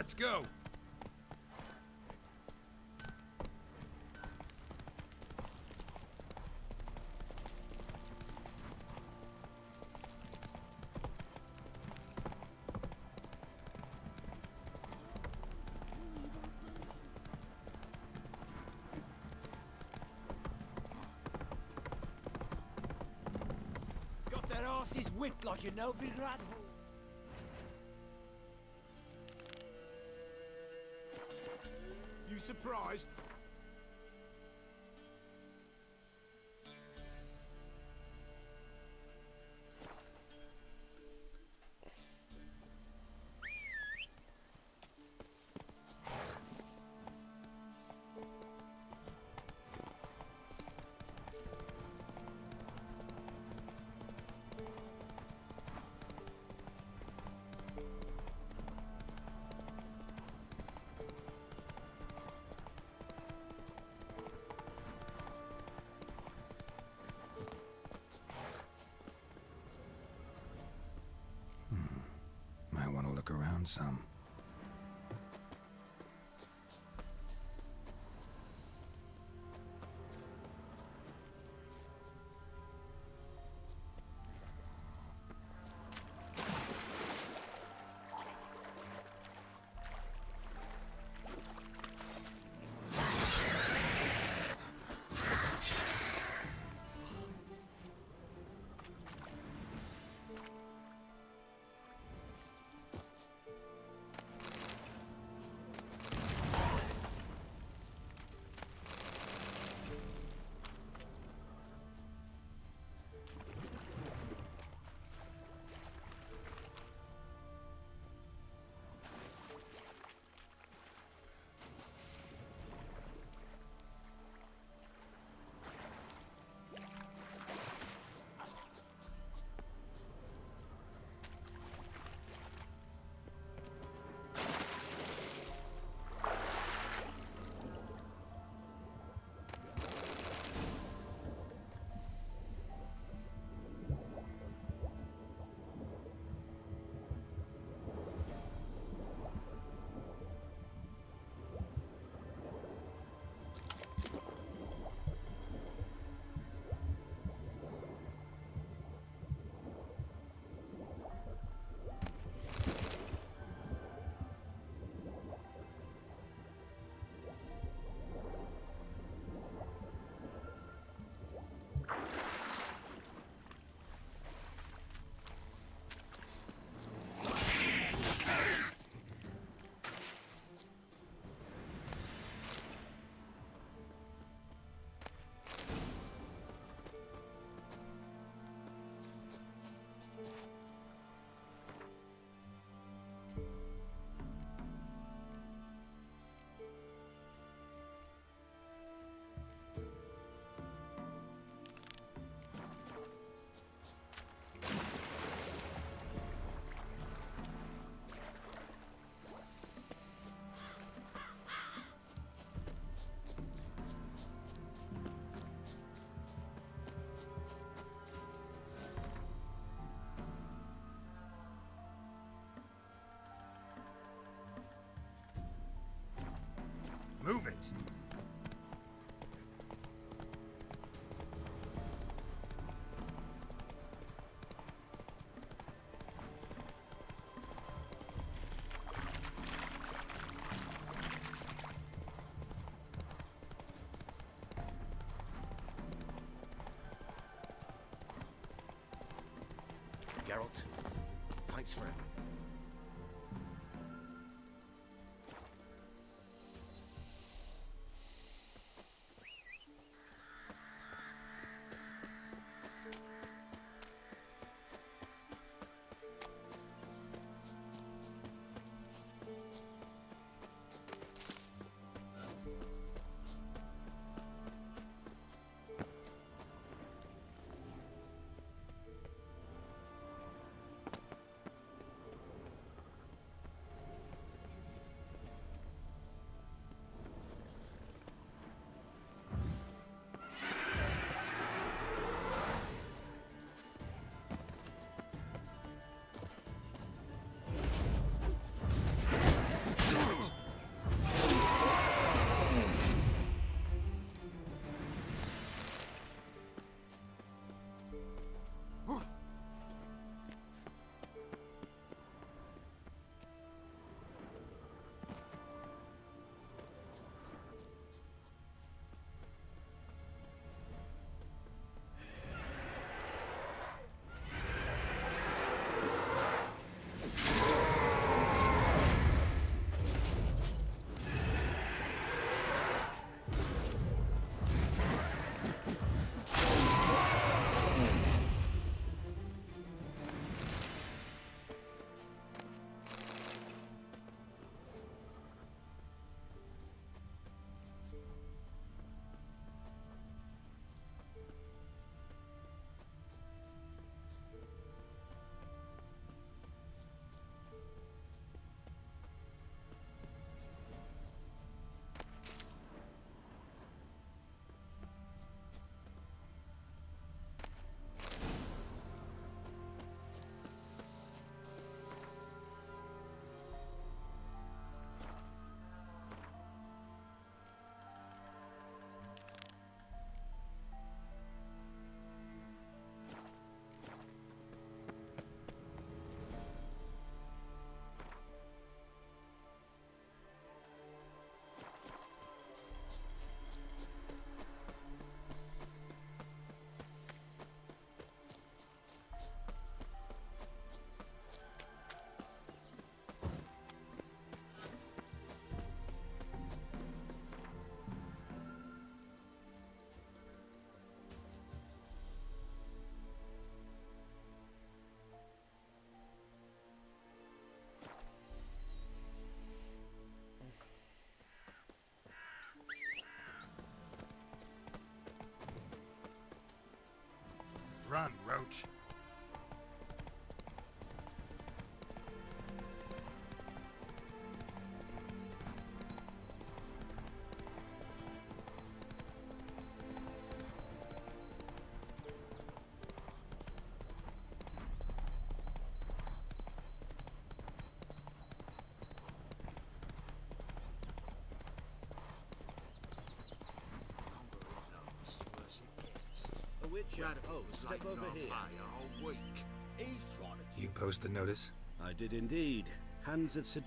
Let's go. Got their asses whipped like a Novigrad. You surprised? Might want to look around some. Move it! Geralt, thanks for it. Run, Roach. A witch step over here. All week. He's trying to... You post the notice? I did indeed. Hands of Sid...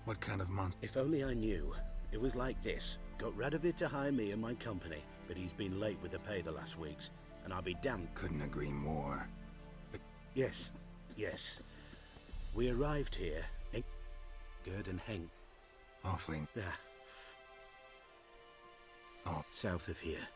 What kind of monster? If only I knew. It was like this. Got Radovid to hire me and my company, but he's been late with the pay the last weeks, and I'll be damned. Couldn't agree more. But yes. We arrived here in Gerd and Henk. Awfully. There. Oh. South of here.